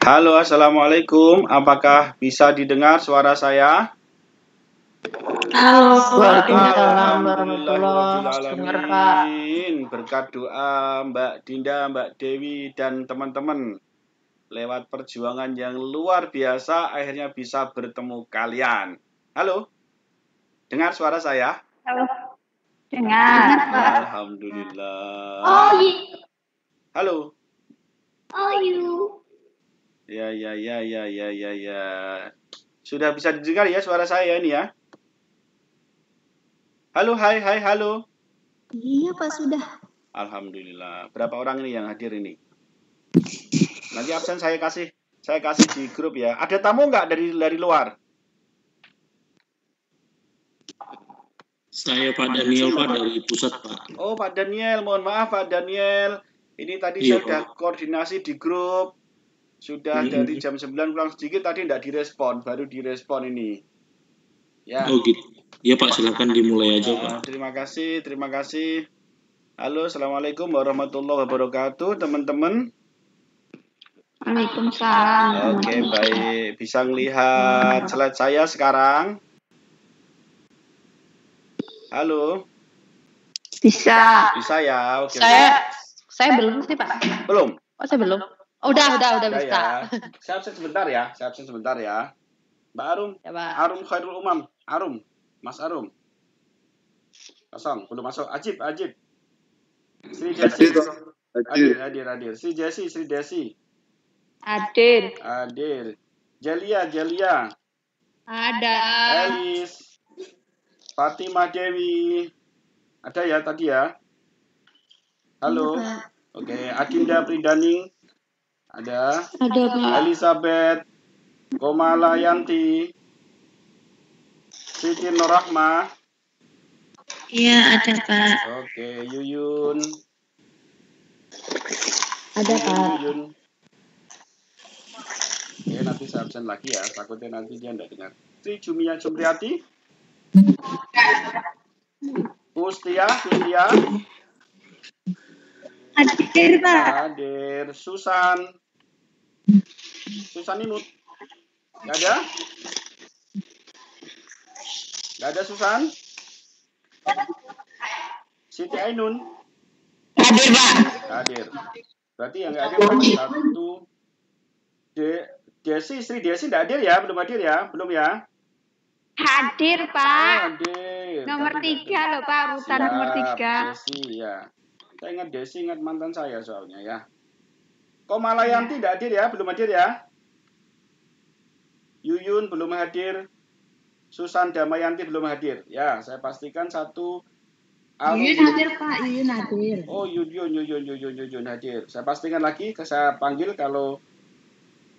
Halo, Assalamualaikum. Apakah bisa didengar suara saya? Halo, Waalaikumsalam warahmatullahi wabarakatuh. Alhamdulillahirrahmanirrahim. Berkat doa Mbak Dinda, Mbak Dewi, dan teman-teman. Lewat perjuangan yang luar biasa, akhirnya bisa bertemu kalian. Halo, dengar suara saya? Halo. Dengar. Alhamdulillah. Oh, iya. Halo. Oh, you. Ya. Sudah bisa didengar ya suara saya ini ya? Halo, hai, halo. Iya, Pak, sudah. Alhamdulillah. Berapa orang ini yang hadir ini? Nanti absen saya kasih di grup ya. Ada tamu nggak dari luar? Saya Pak Daniel, Pak, dari pusat, Pak. Oh, Pak Daniel. Mohon maaf, Pak Daniel. Ini tadi saya sudah koordinasi di grup. Sudah dari jam 9 kurang sedikit tadi tidak direspon. Baru direspon ini. Ya. Oh gitu. Ya Pak, silakan dimulai aja Pak. Terima kasih. Halo, Assalamualaikum warahmatullahi wabarakatuh, teman-teman. Waalaikumsalam. Oke, baik. Bisa melihat slide saya sekarang? Halo? Bisa. Bisa ya? Oke. Saya belum sih, Pak. Belum? Oh, saya belum. Oh, udah bisa. Ya. Saya absen sebentar ya. Mbak Arum. Ya, Pak. Arum Khairul Umam. Arum. Mas Arum. Kosong, belum masuk. Ajib. Sri Desi. Hadir. Sri Desi. Hadir. Jalia. Ada. Elis. Fatimah Dewi. Ada ya tadi ya? Halo. Iya, Pak. Oke, Adinda Pridaning. Ada. Ada, Pak. Elizabeth. Komala Yanti. Siti Nurrahma. Iya, ada, Pak. Oke, Yuyun. Ada, Pak. Yuyun. Oke, nanti saya absen lagi ya. Takutnya nanti dia tidak dengar. Sri Jumia Jumriyati. Pustia. Hadir, Pak. Hadir. Susan Imut. Nggak ada? Nggak ada Susan? Siti Ainun. Hadir, Pak. Hadir. Berarti yang nggak hadir satu. Sri Desi nggak hadir ya? Belum hadir ya? Belum ya? Hadir, Pak. Hadir. Nomor 3 loh, Pak. Urutan nomor 3. Desi ya. Saya ingat Desi, ingat mantan saya soalnya ya. Komalayanti tidak hadir ya? Belum hadir ya? Yuyun belum hadir. Susan Damayanti belum hadir. Ya, saya pastikan satu. Yuyun hadir, Pak. Yuyun hadir. Oh, Yuyun hadir. Saya pastikan lagi, saya panggil kalau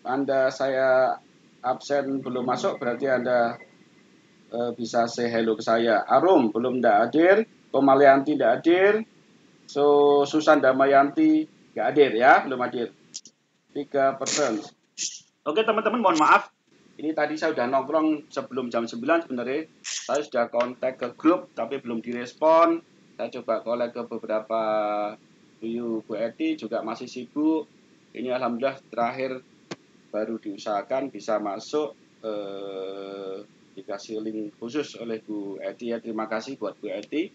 Anda saya absen belum masuk, berarti Anda bisa say hello ke saya. Arum belum hadir. Komalayanti tidak hadir. So, Susan Damayanti nggak hadir ya, belum hadir. 3%. Oke teman-teman, mohon maaf. Ini tadi saya sudah nongkrong sebelum jam 9 sebenarnya. Saya sudah kontak ke grup tapi belum direspon. Saya coba kontak ke beberapa Bu Eti juga masih sibuk. Ini alhamdulillah terakhir baru diusahakan bisa masuk. Dikasih link khusus oleh Bu Eti ya. Terima kasih buat Bu Eti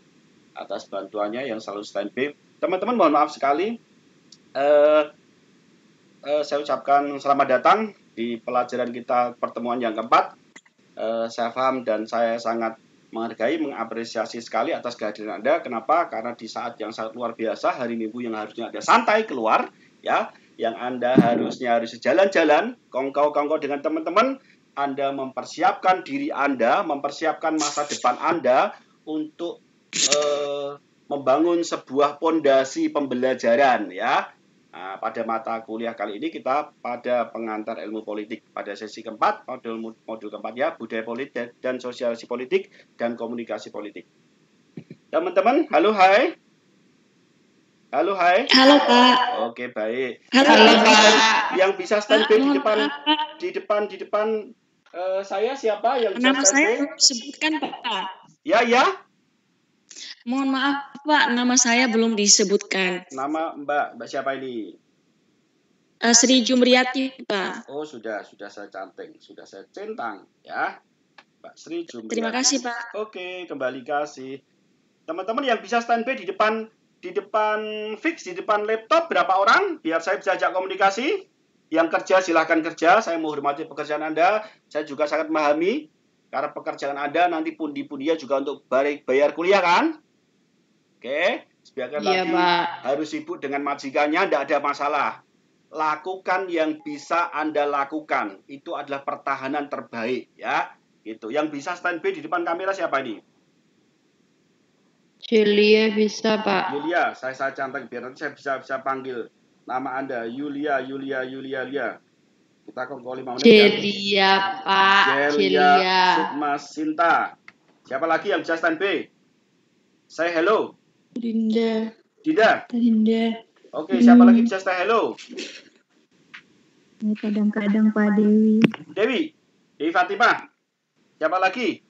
atas bantuannya yang selalu standby. Teman-teman mohon maaf sekali. Saya ucapkan selamat datang di pelajaran kita pertemuan yang keempat. Saya paham dan saya sangat menghargai, mengapresiasi sekali atas kehadiran Anda. Kenapa? Karena di saat yang sangat luar biasa, hari Minggu yang harusnya ada santai keluar, ya, yang Anda harus jalan-jalan, kongkow-kongkow dengan teman-teman, Anda mempersiapkan diri Anda, mempersiapkan masa depan Anda untuk membangun sebuah pondasi pembelajaran, ya. Nah, pada mata kuliah kali ini kita pada pengantar ilmu politik pada sesi keempat, modul keempat ya, budaya politik dan sosialisasi politik dan komunikasi politik. Teman-teman, halo hai. Halo hai. Halo, Pak. Oke, baik. Halo, Pak. Yang bisa standby di depan saya siapa yang bisa nama standby? Saya belum disebutkan, Pak. Ya. Mohon maaf, Pak. Nama saya belum disebutkan. Nama Mbak siapa ini? Sri Jumriyati, Pak. Oh, sudah saya canting, sudah saya centang, ya. Mbak Sri Jumriyati. Terima kasih, Pak. Oke, kembali kasih. Teman-teman yang bisa standby di depan fix, di depan laptop berapa orang? Biar saya bisa ajak komunikasi. Yang kerja silahkan kerja, saya menghormati pekerjaan Anda. Saya juga sangat memahami karena pekerjaan Anda nanti pundi-pundinya juga untuk bayar kuliah kan? Oke, sebagian Iya, lagi Pak. harus sibuk dengan majikannya, tidak ada masalah. Lakukan yang bisa Anda lakukan. Itu adalah pertahanan terbaik, ya. Gitu. Yang bisa standby di depan kamera siapa ini? Julia bisa, Pak. Yulia, saya cantik biar nanti saya bisa panggil nama Anda. Yulia. Kita kok 5 menit ya. Celia, Pak. Celia Celia. Sukma Sinta. Siapa lagi yang bisa standby? Say hello. Dinda. Oke, siapa lagi bisa say hello? Kadang-kadang Pak Dewi. Dewi Fatimah. Siapa lagi?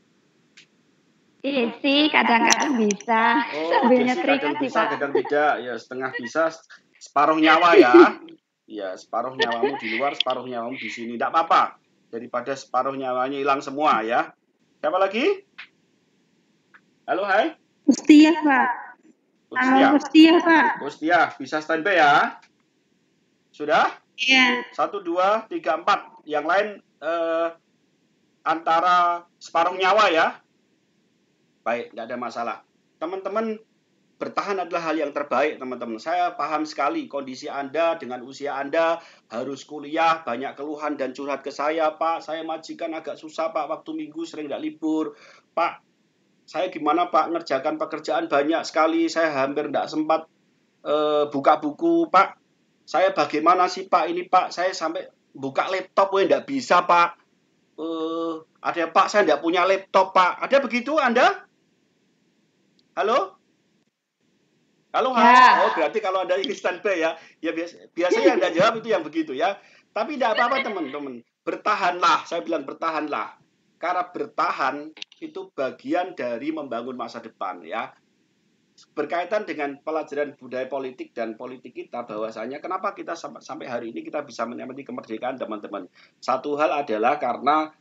Isi kadang-kadang bisa. Oh, Sambil Desi nyetrika kadang sih, bisa, Pak. kadang tidak. Ya, setengah bisa, separuh nyawa ya. Ya, separuh nyawamu di luar, separuh nyawamu di sini. Tidak apa-apa. Daripada separuh nyawanya hilang semua ya. Siapa lagi? Halo, hai. Mustia, Pak. Mustia, Pak. Mustia, bisa standby ya? Sudah? Iya. 1, 2, 3, 4. Yang lain antara separuh nyawa ya. Baik, tidak ada masalah. Teman-teman, bertahan adalah hal yang terbaik, teman-teman. Saya paham sekali kondisi Anda dengan usia Anda, harus kuliah, banyak keluhan dan curhat ke saya, Pak. Saya majikan agak susah, Pak. Waktu minggu sering tidak libur. Pak, saya gimana, Pak? Ngerjakan pekerjaan banyak sekali. Saya hampir tidak sempat buka buku, Pak. Saya bagaimana sih, Pak? Ini, Pak, saya sampai buka laptop, tidak bisa, Pak. Ada, Pak, saya tidak punya laptop, Pak. Ada begitu Anda? Halo? Halo, Ya. Oh, berarti kalau Anda ingin standby ya. Ya biasanya Anda jawab itu yang begitu ya. Tapi tidak apa-apa, teman-teman. Bertahanlah, saya bilang bertahanlah. Karena bertahan itu bagian dari membangun masa depan ya. Berkaitan dengan pelajaran budaya politik dan politik kita, bahwasanya kenapa kita sampai hari ini kita bisa menikmati kemerdekaan, teman-teman. Satu hal adalah karena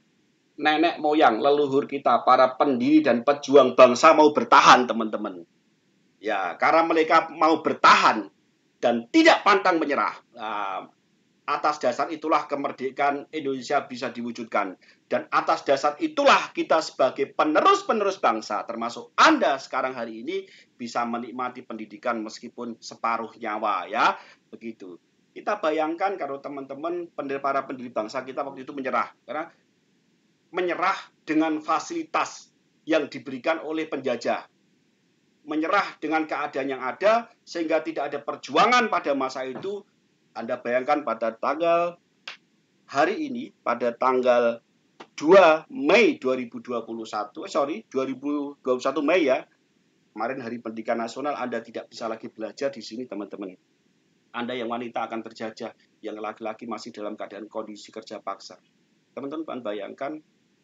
nenek moyang leluhur kita, para pendiri dan pejuang bangsa mau bertahan, teman-teman. Ya, karena mereka mau bertahan dan tidak pantang menyerah. Atas dasar itulah kemerdekaan Indonesia bisa diwujudkan. Dan atas dasar itulah kita sebagai penerus-penerus bangsa, termasuk Anda sekarang hari ini, bisa menikmati pendidikan meskipun separuh nyawa ya. Begitu. Kita bayangkan kalau teman-teman para pendiri bangsa kita waktu itu menyerah. Karena menyerah dengan fasilitas yang diberikan oleh penjajah. Menyerah dengan keadaan yang ada sehingga tidak ada perjuangan pada masa itu. Anda bayangkan pada tanggal hari ini, pada tanggal 2 Mei 2021 Mei ya. Kemarin Hari Pendidikan Nasional, Anda tidak bisa lagi belajar di sini, teman-teman. Anda yang wanita akan terjajah, yang laki-laki masih dalam keadaan kondisi kerja paksa. Teman-teman bayangkan,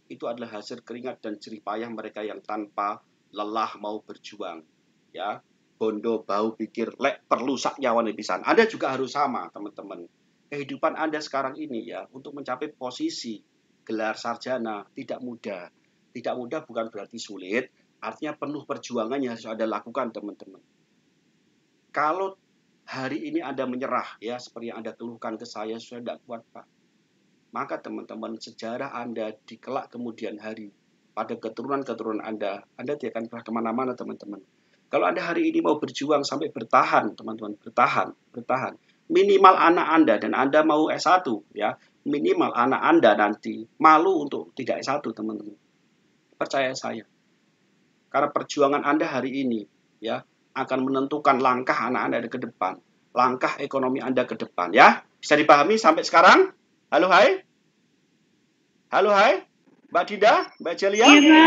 itu adalah hasil keringat dan jerih payah mereka yang tanpa lelah mau berjuang. Ya, bondo bau pikir lek perlu sak nyawane pisan. Anda juga harus sama, teman-teman. Kehidupan Anda sekarang ini ya, untuk mencapai posisi gelar sarjana tidak mudah. Tidak mudah bukan berarti sulit, artinya penuh perjuangan yang harus Anda lakukan, teman-teman. Kalau hari ini Anda menyerah ya, seperti yang Anda keluhkan ke saya tidak kuat, Pak. Maka teman-teman, sejarah Anda di kelak kemudian hari, pada keturunan-keturunan Anda tidak akan pernah kemana-mana, teman-teman. Kalau Anda hari ini mau berjuang sampai bertahan, teman-teman, bertahan. Minimal anak Anda, dan Anda mau S1, ya, minimal anak Anda nanti malu untuk tidak S1, teman-teman. Percaya saya. Karena perjuangan Anda hari ini, ya, akan menentukan langkah anak Anda ke depan. Langkah ekonomi Anda ke depan, ya. Bisa dipahami sampai sekarang? Halo, hai. Mbak Dinda, Mbak Celia? Iya,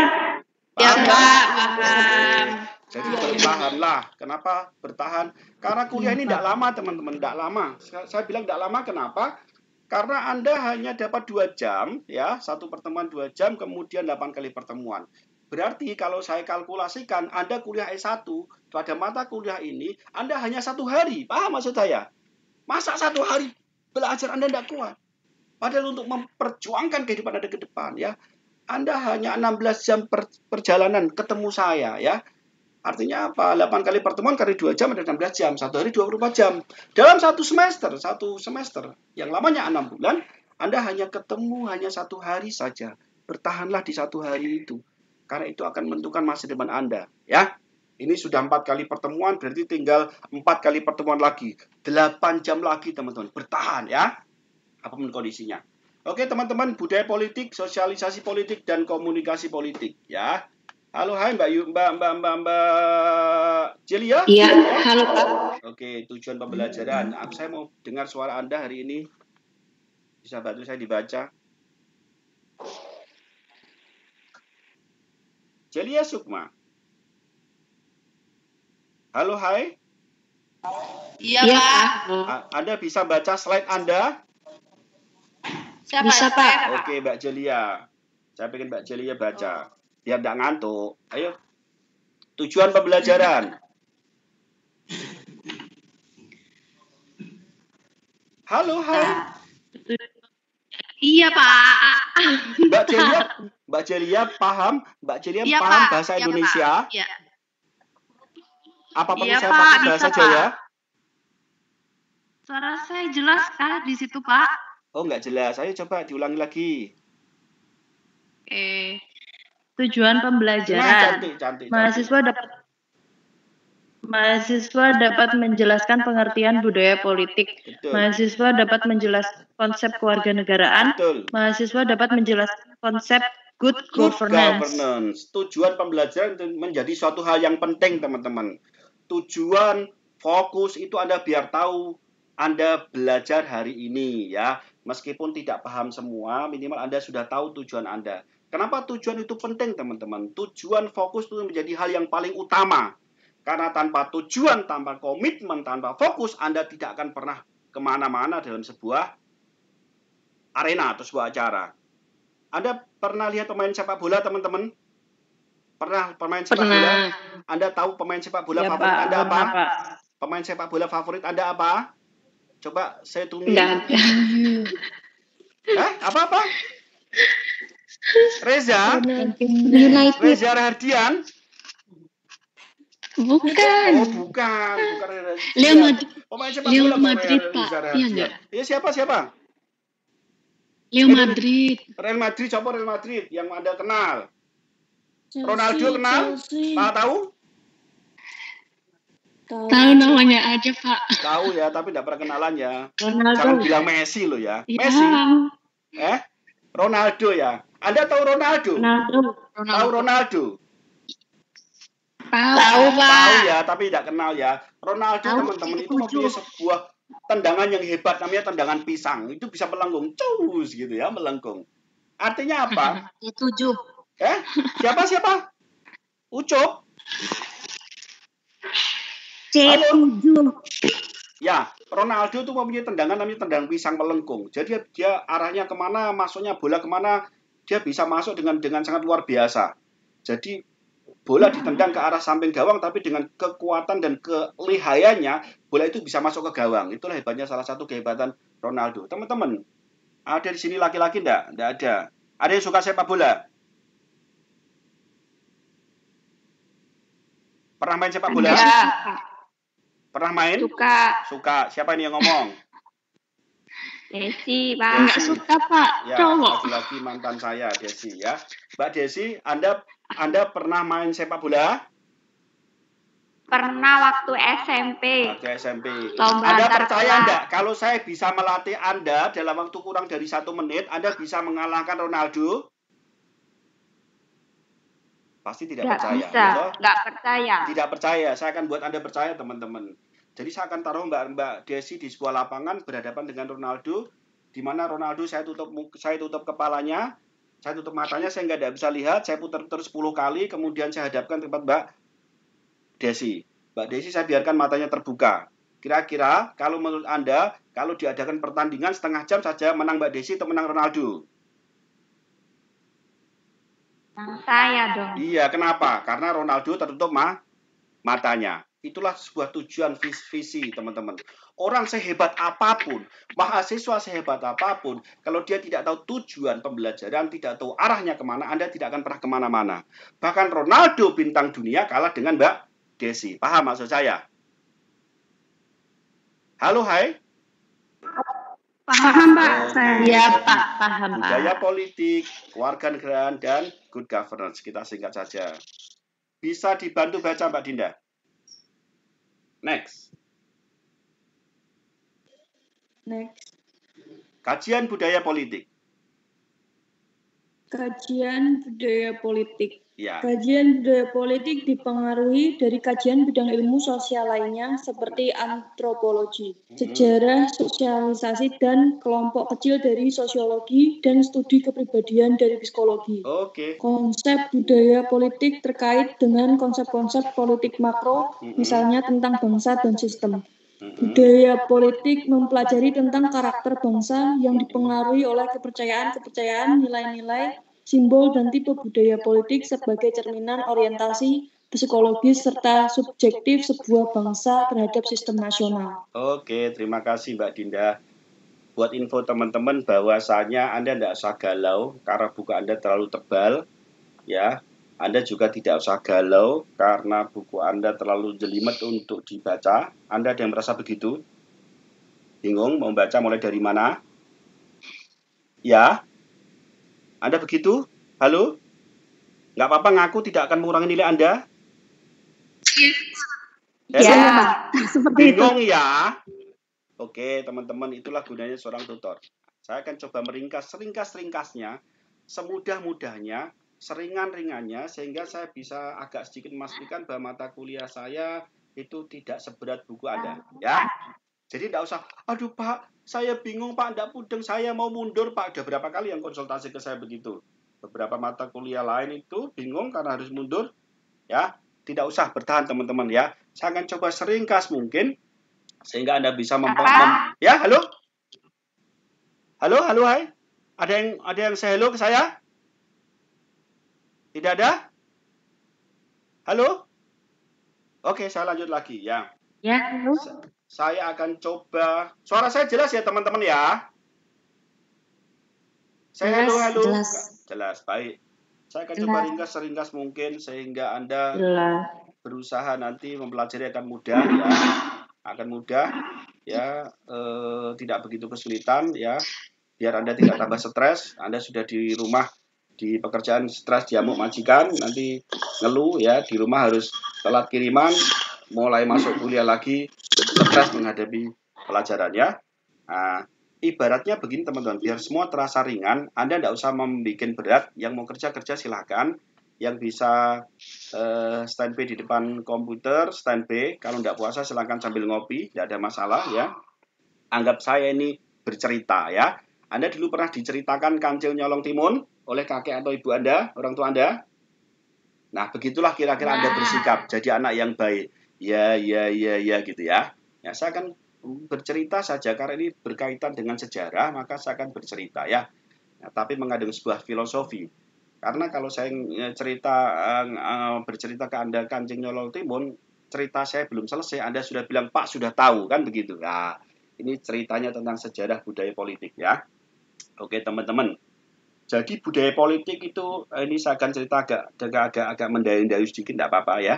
Pak. Ya, Pak. Paham. Jadi bertahanlah. Kenapa bertahan? Karena kuliah ini tidak lama, teman-teman. Tidak lama. Saya bilang tidak lama, kenapa? Karena Anda hanya dapat 2 jam, ya, satu pertemuan 2 jam, kemudian 8 kali pertemuan. Berarti kalau saya kalkulasikan, Anda kuliah S1, pada mata kuliah ini, Anda hanya 1 hari. Paham maksud saya? Masa 1 hari Belajar Anda tidak kuat. Padahal untuk memperjuangkan kehidupan Anda ke depan, ya, Anda hanya 16 jam perjalanan ketemu saya, ya. Artinya apa? 8 kali pertemuan kali 2 jam ada 16 jam. Satu hari 24 jam. Dalam satu semester yang lamanya 6 bulan, Anda hanya ketemu hanya 1 hari saja. Bertahanlah di 1 hari itu. Karena itu akan menentukan masa depan Anda, ya. Ini sudah 4 kali pertemuan, berarti tinggal 4 kali pertemuan lagi. 8 jam lagi, teman-teman. Bertahan, ya. Apapun kondisinya. Oke, teman-teman, budaya politik, sosialisasi politik, dan komunikasi politik, ya. Halo, hai Mbak Celia. Iya, halo Pak. Oke, tujuan pembelajaran. Saya mau dengar suara Anda hari ini. Bisa bantu saya dibaca? Celia Sukma. Halo, hai. Iya, Pak. Anda bisa baca slide Anda? Bisa, Pak. Oke, Mbak Celia. Saya pengen Mbak Celia baca. Biar tidak ngantuk. Ayo. Tujuan pembelajaran. Halo, hai. Iya, Pak. Mbak Celia paham? Mbak Celia Iya, paham Pak. bahasa Iya, Indonesia? Pak. Iya. Apa perlu Iya, saya Pak, pakai bisa, bahasa Pak. Jawa? Suara saya jelas kah di situ, Pak? Oh, nggak jelas. Ayo coba diulangi lagi. Oke. Tujuan Nah, pembelajaran. cantik. Mahasiswa dapat menjelaskan pengertian budaya politik. Betul. Mahasiswa dapat menjelaskan konsep kewarganegaraan. Betul. Mahasiswa dapat menjelaskan konsep good Good governance. governance. Tujuan pembelajaran itu menjadi suatu hal yang penting, teman-teman. Tujuan fokus itu Anda biar tahu Anda belajar hari ini, ya. Meskipun tidak paham semua, minimal Anda sudah tahu tujuan Anda. Kenapa tujuan itu penting, teman-teman? Tujuan fokus itu menjadi hal yang paling utama. Karena tanpa tujuan, tanpa komitmen, tanpa fokus, Anda tidak akan pernah kemana-mana dalam sebuah arena atau sebuah acara. Anda pernah lihat pemain sepak bola, teman-teman? Pernah pemain sepak bola? Anda tahu pemain sepak bola favorit Anda apa? Pak. Pemain sepak bola favorit Anda apa? Coba saya tunggu. Enggak ada. Apa? Reza United. Rahardian? Bukan. Oh, bukan Reza. Leo Madrid. Pemain sepak Leo bola Madrid, Reza Pak. Rahardian. Iya nggak? Iya, siapa? Leo Madrid. Real Madrid, coba Real Madrid yang Anda kenal. Ronaldo kenal? Pak tahu? Tahu namanya aja, Pak. Tahu ya, tapi tidak pernah kenalan ya. Ronaldo. Jangan bilang Messi loh ya. Iya. Messi? Ronaldo ya. Anda tahu Ronaldo? Tahu Ronaldo? Tahu, Pak. Tahu ya, tapi tidak kenal ya. Ronaldo, teman-teman, itu mempunyai sebuah tendangan yang hebat, namanya tendangan pisang. Itu bisa melengkung, cus gitu ya, melengkung. Artinya apa? Tujuh. Siapa? Ucup? C7. Ya, Ronaldo itu mempunyai tendangan namanya tendangan pisang melengkung. Jadi dia arahnya kemana, masuknya bola kemana, dia bisa masuk dengan sangat luar biasa. Jadi bola ditendang ke arah samping gawang, tapi dengan kekuatan dan kelihayannya, bola itu bisa masuk ke gawang. Itulah hebatnya, salah satu kehebatan Ronaldo. Teman-teman, ada di sini laki-laki enggak? Enggak ada. Ada yang suka sepak bola? Pernah main sepak bola? Pernah main? Suka. Siapa ini yang ngomong? Desi, Pak. Enggak suka, Pak. Ya, Cowok. lagi mantan saya, Desi ya. Mbak Desi, Anda pernah main sepak bola? Pernah waktu SMP. Waktu SMP. Lomba Anda antar percaya kelas. enggak kalau saya bisa melatih Anda dalam waktu kurang dari 1 menit, Anda bisa mengalahkan Ronaldo? Pasti tidak percaya. Bisa. Gitu? Nggak percaya. Tidak percaya. Saya akan buat Anda percaya, teman-teman. Jadi saya akan taruh Mbak Desi di sebuah lapangan berhadapan dengan Ronaldo, di mana Ronaldo saya tutup kepalanya, saya tutup matanya, saya nggak bisa lihat, saya putar-putar 10 kali, kemudian saya hadapkan tempat Mbak Desi. Mbak Desi saya biarkan matanya terbuka. Kira-kira kalau menurut Anda, kalau diadakan pertandingan setengah jam saja, menang Mbak Desi atau menang Ronaldo? Saya dong. Iya, kenapa? Karena Ronaldo tertutup matanya. Itulah sebuah tujuan visi, teman-teman. Orang sehebat apapun, mahasiswa sehebat apapun, kalau dia tidak tahu tujuan pembelajaran, tidak tahu arahnya kemana, Anda tidak akan pernah kemana-mana. Bahkan Ronaldo bintang dunia kalah dengan Mbak Desi. Paham maksud saya? Halo, hai. Paham, Pak. Saya. Iya, Pak. Paham, Pak. Budaya politik, kewarganegaraan, dan good governance. Kita singkat saja. Bisa dibantu baca, Mbak Dinda? Next. Kajian budaya politik. Kajian budaya politik. Ya. Kajian budaya politik dipengaruhi dari kajian bidang ilmu sosial lainnya seperti antropologi, sejarah, sosialisasi, dan kelompok kecil dari sosiologi dan studi kepribadian dari psikologi. Oke. Konsep budaya politik terkait dengan konsep-konsep politik makro, misalnya tentang bangsa dan sistem. Budaya politik mempelajari tentang karakter bangsa yang dipengaruhi oleh kepercayaan-kepercayaan, nilai-nilai, simbol, dan tipe budaya politik sebagai cerminan orientasi psikologis serta subjektif sebuah bangsa terhadap sistem nasional. Oke, terima kasih Mbak Dinda. Buat info teman-teman bahwasanya Anda tidak usah galau karena buku Anda terlalu tebal, ya. Anda juga tidak usah galau karena buku Anda terlalu jelimet untuk dibaca. Anda ada yang merasa begitu? Bingung mau baca mulai dari mana? Ya? Anda begitu? Halo? Nggak apa-apa ngaku tidak akan mengurangi nilai Anda? Ya, seperti itu. Bingung ya? Oke, teman-teman, itulah gunanya seorang tutor. Saya akan coba meringkas seringkas-ringkasnya, semudah-mudahnya, seringan-ringannya, sehingga saya bisa agak sedikit memastikan bahwa mata kuliah saya itu tidak seberat buku Anda. Ya? Jadi tidak usah, aduh Pak, saya bingung Pak, tidak pudeng, saya mau mundur Pak. Udah berapa kali yang konsultasi ke saya begitu. Beberapa mata kuliah lain itu bingung karena harus mundur. Ya, tidak usah bertahan teman-teman ya. Saya akan coba seringkas mungkin sehingga Anda bisa ya, halo? Halo, hai. Ada yang say hello ke saya? Tidak ada? Halo? Oke, saya lanjut lagi ya. Ya, halo. Saya akan coba. Suara saya jelas ya teman-teman ya? Saya halo. Jelas, baik. Saya akan coba ringkas seringkas mungkin sehingga Anda berusaha nanti mempelajari akan mudah ya. Akan mudah ya, tidak begitu kesulitan ya. Biar Anda tidak tambah stres. Anda sudah di rumah di pekerjaan stres diamuk majikan, nanti ngeluh ya, di rumah harus telat kiriman, mulai masuk kuliah lagi stres menghadapi pelajaran ya. Nah, ibaratnya begini teman-teman, biar semua terasa ringan, Anda tidak usah membuat berat. Yang mau kerja silahkan. Yang bisa standby di depan komputer, standby. Kalau tidak puasa silahkan sambil ngopi, tidak ada masalah ya. Anggap saya ini bercerita ya. Anda dulu pernah diceritakan kancil nyolong timun oleh kakek atau ibu Anda, orang tua Anda? Nah, begitulah kira-kira Anda bersikap, jadi anak yang baik. Ya gitu ya. Ya, saya akan bercerita saja karena ini berkaitan dengan sejarah, maka saya akan bercerita ya. Nah, tapi mengandung sebuah filosofi. Karena kalau saya bercerita ke Anda kancing nyolong timun, cerita saya belum selesai, Anda sudah bilang, Pak sudah tahu, kan begitu. Nah, ini ceritanya tentang sejarah budaya politik ya. Oke teman-teman. Jadi budaya politik itu, ini saya akan cerita agak mendayu-dayu sedikit, tidak apa-apa ya.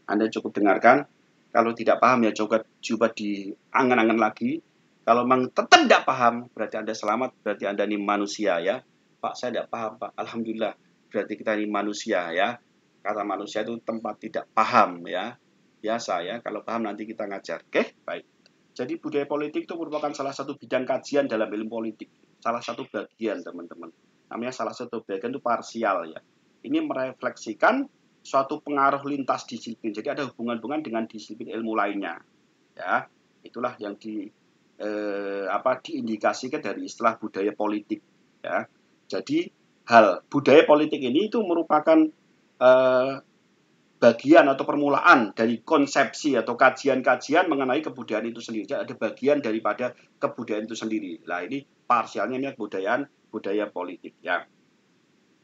Anda cukup dengarkan. Kalau tidak paham ya coba diangan-angan lagi. Kalau memang tetap tidak paham, berarti Anda selamat, berarti Anda ini manusia ya. Pak saya tidak paham Pak, alhamdulillah, berarti kita ini manusia ya. Kata manusia itu tempat tidak paham ya. Biasa ya, kalau paham nanti kita ngajar. Oke, baik. Jadi budaya politik itu merupakan salah satu bidang kajian dalam ilmu politik. Salah satu bagian teman-teman. Namanya salah satu bagian itu parsial ya. Ini merefleksikan suatu pengaruh lintas disiplin. Jadi ada hubungan-hubungan dengan disiplin ilmu lainnya. Ya, itulah yang diindikasikan dari istilah budaya politik. Ya, jadi budaya politik ini itu merupakan bagian atau permulaan dari konsepsi atau kajian-kajian mengenai kebudayaan itu sendiri. Jadi ada bagian daripada kebudayaan itu sendiri. Nah, ini parsialnya ini budaya politik ya.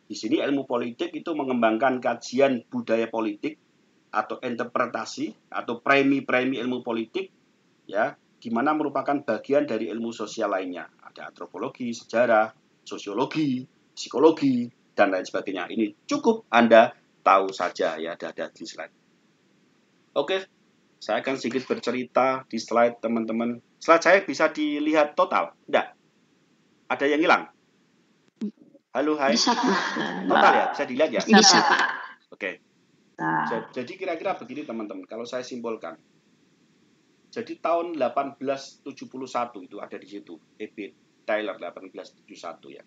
Di sini ilmu politik itu mengembangkan kajian budaya politik atau interpretasi atau premi-premi ilmu politik, ya, di mana merupakan bagian dari ilmu sosial lainnya. Ada antropologi, sejarah, sosiologi, psikologi, dan lain sebagainya. Ini cukup Anda tahu saja, ya, ada di slide. Oke, saya akan sedikit bercerita di slide teman-teman. Slide saya bisa dilihat total? Tidak? Ada yang hilang? Halo, hai. Bisa, Pak. Total ya? Bisa dilihat ya? Bisa, Pak. Oke. Jadi kira-kira begini teman-teman, kalau saya simpulkan. Jadi tahun 1871 itu ada di situ, E.B. Taylor 1871 ya.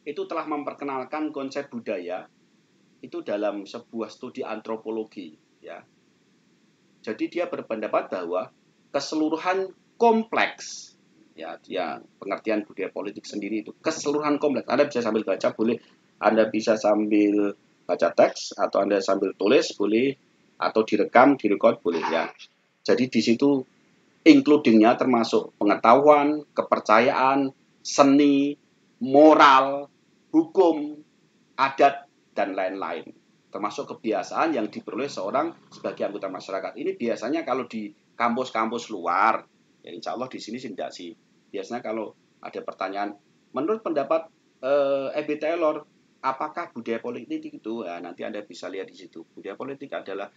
Itu telah memperkenalkan konsep budaya itu dalam sebuah studi antropologi ya. Jadi dia berpendapat bahwa keseluruhan kompleks ya pengertian budaya politik sendiri itu keseluruhan kompleks. Anda bisa sambil baca boleh, Anda bisa sambil baca teks atau Anda sambil tulis boleh, atau direkam, direkod boleh ya. Jadi di situ including-nya termasuk pengetahuan, kepercayaan, seni, moral, hukum, adat, dan lain-lain. Termasuk kebiasaan yang diperoleh seorang sebagai anggota masyarakat. Ini biasanya kalau di kampus-kampus luar, ya insya Allah di sini tidak sih. Biasanya kalau ada pertanyaan, menurut pendapat E.B. Taylor, apakah budaya politik itu? Ya, nanti Anda bisa lihat di situ. Budaya politik adalah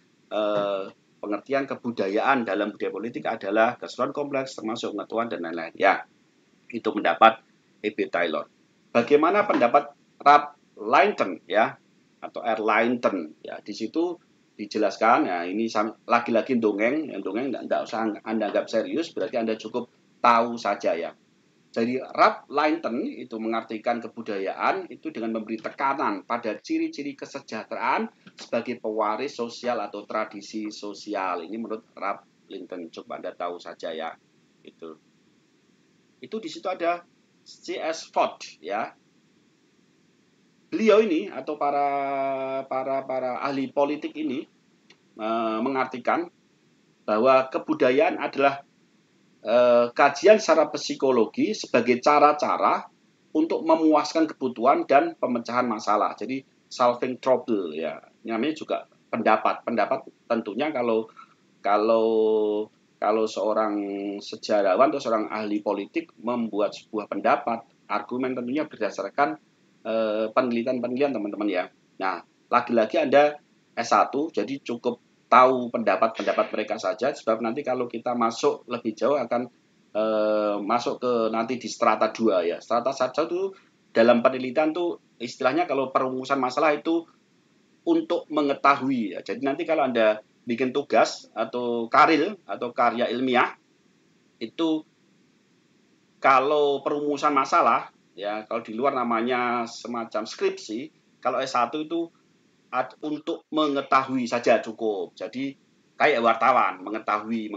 pengertian kebudayaan dalam budaya politik adalah keseluruhan kompleks termasuk pengetahuan dan lain-lain. Ya, itu pendapat E.B. Taylor. Bagaimana pendapat Ralph Linton ya, atau R. Linton ya, di situ dijelaskan ya, ini lagi-lagi dongeng, yang dongeng tidak usah Anda anggap serius, berarti Anda cukup tahu saja ya. Jadi Ralph Linton itu mengartikan kebudayaan itu dengan memberi tekanan pada ciri-ciri kesejahteraan sebagai pewaris sosial atau tradisi sosial. Ini menurut Ralph Linton, coba Anda tahu saja ya. Itu di situ ada C.S. Ford ya. Beliau ini atau para ahli politik ini mengartikan bahwa kebudayaan adalah kajian secara psikologi sebagai cara-cara untuk memuaskan kebutuhan dan pemecahan masalah. Jadi solving trouble ya. Namanya juga pendapat tentunya kalau seorang sejarawan atau seorang ahli politik membuat sebuah pendapat, argumen tentunya berdasarkan penelitian teman-teman ya. Nah, lagi-lagi Anda S1 jadi cukup tahu pendapat mereka saja, sebab nanti kalau kita masuk lebih jauh akan masuk ke nanti di strata 2 ya. Strata 1 itu dalam penelitian tuh istilahnya kalau perumusan masalah itu untuk mengetahui ya. Jadi nanti kalau Anda bikin tugas atau karya ilmiah itu kalau perumusan masalah ya, kalau di luar namanya semacam skripsi, kalau S1 itu untuk mengetahui saja cukup. Jadi kayak wartawan, mengetahui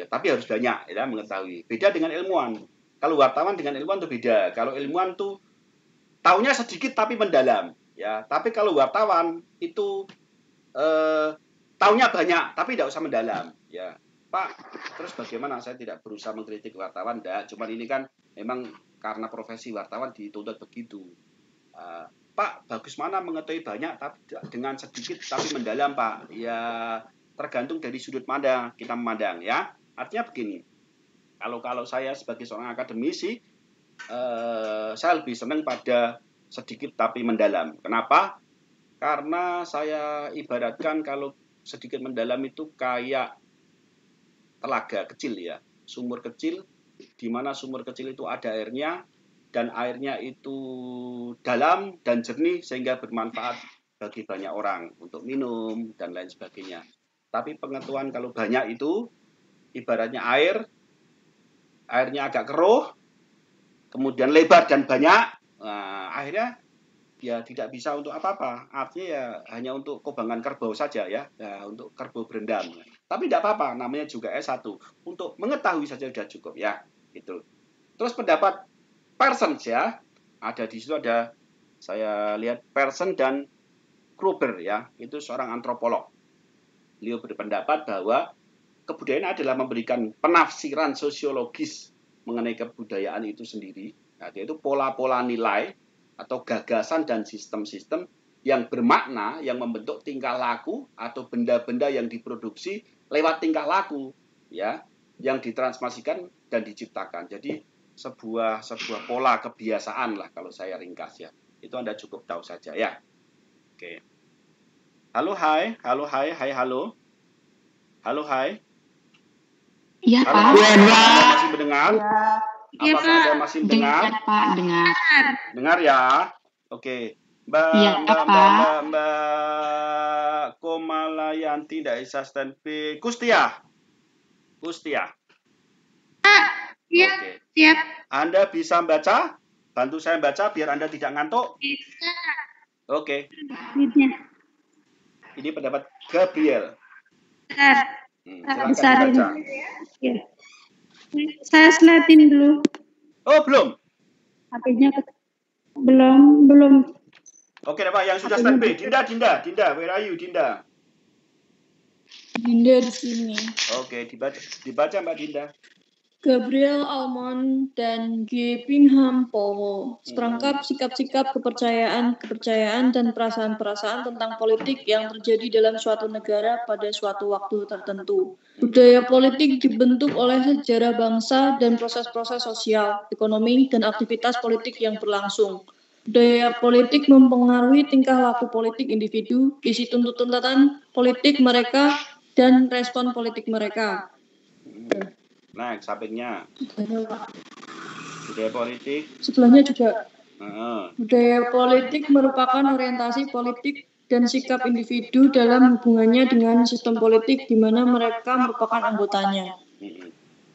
ya. Tapi harus banyak ya, mengetahui. Beda dengan ilmuwan. Kalau wartawan dengan ilmuwan itu beda. Kalau ilmuwan tuh taunya sedikit tapi mendalam ya. Tapi kalau wartawan itu taunya banyak tapi tidak usah mendalam ya. Pak, terus bagaimana? Saya tidak berusaha mengkritik wartawan, enggak. Cuman ini kan memang karena profesi wartawan dituntut begitu. Pak, bagus mana mengetahui banyak tapi dengan sedikit tapi mendalam, Pak? Ya, tergantung dari sudut mana kita memandang ya. Artinya begini. Kalau saya sebagai seorang akademisi, saya lebih senang pada sedikit tapi mendalam. Kenapa? Karena saya ibaratkan kalau sedikit mendalam itu kayak telaga kecil ya, sumur kecil, di mana sumur kecil itu ada airnya, dan airnya itu dalam dan jernih sehingga bermanfaat bagi banyak orang untuk minum dan lain sebagainya. Tapi pengetahuan kalau banyak itu ibaratnya airnya agak keruh, kemudian lebar dan banyak, akhirnya ya tidak bisa untuk apa-apa. Artinya ya hanya untuk kobangan kerbau saja ya, untuk kerbau berendam. Tapi tidak apa-apa, namanya juga S1. Untuk mengetahui saja sudah cukup ya. Itu. Terus pendapat Parsons ya, ada di situ ada saya lihat Parsons dan Gruber ya, itu seorang antropolog. Beliau berpendapat bahwa kebudayaan adalah memberikan penafsiran sosiologis mengenai kebudayaan itu sendiri, yaitu pola-pola nilai atau gagasan dan sistem-sistem yang bermakna, yang membentuk tingkah laku atau benda-benda yang diproduksi lewat tingkah laku, ya, yang ditransformasikan dan diciptakan. Jadi sebuah pola kebiasaan lah kalau saya ringkas ya. Itu Anda cukup tahu saja ya. Oke. Halo hai, halo hai, hai halo. Halo hai. Iya, Halo, Pak. Anda masih mendengar? Iya, Apakah Pak. Anda masih mendengar? Dengar, Pak. Dengar. Dengar ya. Oke. Iya, Pak. Mbak Komalayanti dari Asisten B. Kustia. Iya, Oke. siap. Anda bisa baca? Bantu saya baca biar Anda tidak ngantuk. Bisa. Oke. Iya. Ini pendapat Gabriel. Bentar. Silakan Besarin. dibaca. Ya. Saya slatin dulu. Oh, belum. HP-nya belum. Oke, Pak, yang sudah step B. Dinda, where are you, Dinda? Dinda di sini. Oke, dibaca Mbak Dinda. Gabriel Almond dan G. Bingham Powell. Seperangkap sikap-sikap kepercayaan dan perasaan-perasaan tentang politik yang terjadi dalam suatu negara pada suatu waktu tertentu. Budaya politik dibentuk oleh sejarah bangsa dan proses-proses sosial, ekonomi, dan aktivitas politik yang berlangsung. Budaya politik mempengaruhi tingkah laku politik individu, isi tuntutan politik mereka, dan respon politik mereka. Nah, sampingnya budaya politik. Sebelahnya juga. Nah, Budaya politik merupakan orientasi politik dan sikap individu dalam hubungannya dengan sistem politik di mana mereka merupakan anggotanya.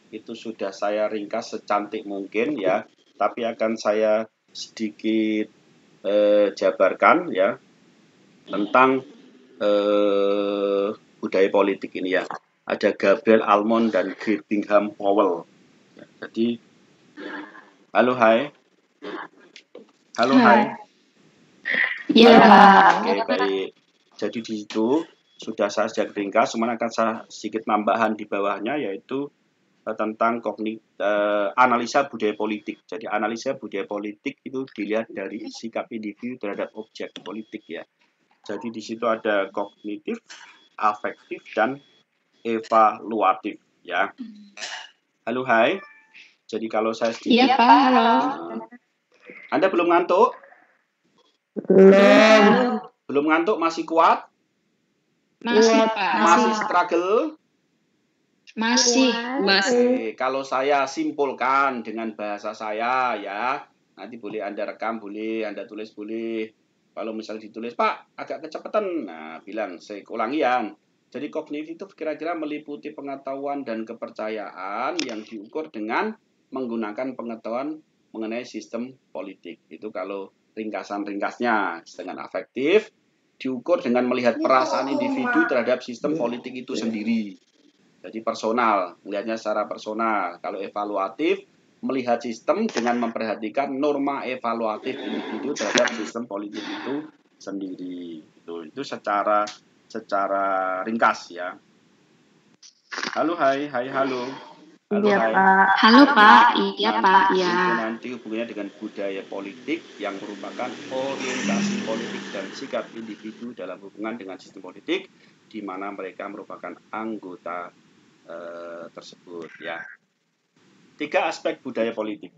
Itu sudah saya ringkas secantik mungkin ya, tapi akan saya sedikit jabarkan ya tentang budaya politik ini ya. Ada Gabriel Almond dan G. Bingham Powell. Ya, jadi, halo hai. Iya, Pak. Oke, baik. Jadi di situ sudah saya sejak ringkas, cuma akan saya sedikit nambahan di bawahnya yaitu tentang analisa budaya politik. Jadi analisa budaya politik itu dilihat dari sikap individu terhadap objek politik ya. Jadi di situ ada kognitif, afektif, dan evaluatif ya. Halo hai. Jadi kalau saya sedikit. Iya, Pak. Halo. Anda belum ngantuk? Belum ngantuk, masih kuat? Masih, Pak. Masih struggle? Masih. Oke, kalau saya simpulkan dengan bahasa saya ya, nanti boleh Anda rekam, boleh Anda tulis, boleh. Kalau misalnya ditulis, Pak, agak kecepatan, nah bilang, saya ulangi ya. Jadi kognitif itu kira-kira meliputi pengetahuan dan kepercayaan yang diukur dengan menggunakan pengetahuan mengenai sistem politik. Itu kalau ringkasan-ringkasnya. Dengan afektif, diukur dengan melihat perasaan individu terhadap sistem politik itu sendiri. Jadi personal, melihatnya secara personal. Kalau evaluatif, melihat sistem dengan memperhatikan norma evaluatif individu terhadap sistem politik itu sendiri. Itu secara ringkas ya. Halo hai, halo. Halo Iya, hai. Pak. Halo, Pak. Iya, Pak. Itu Ya. nanti hubungannya dengan budaya politik yang merupakan orientasi politik dan sikap individu dalam hubungan dengan sistem politik di mana mereka merupakan anggota tersebut ya. 3 aspek budaya politik.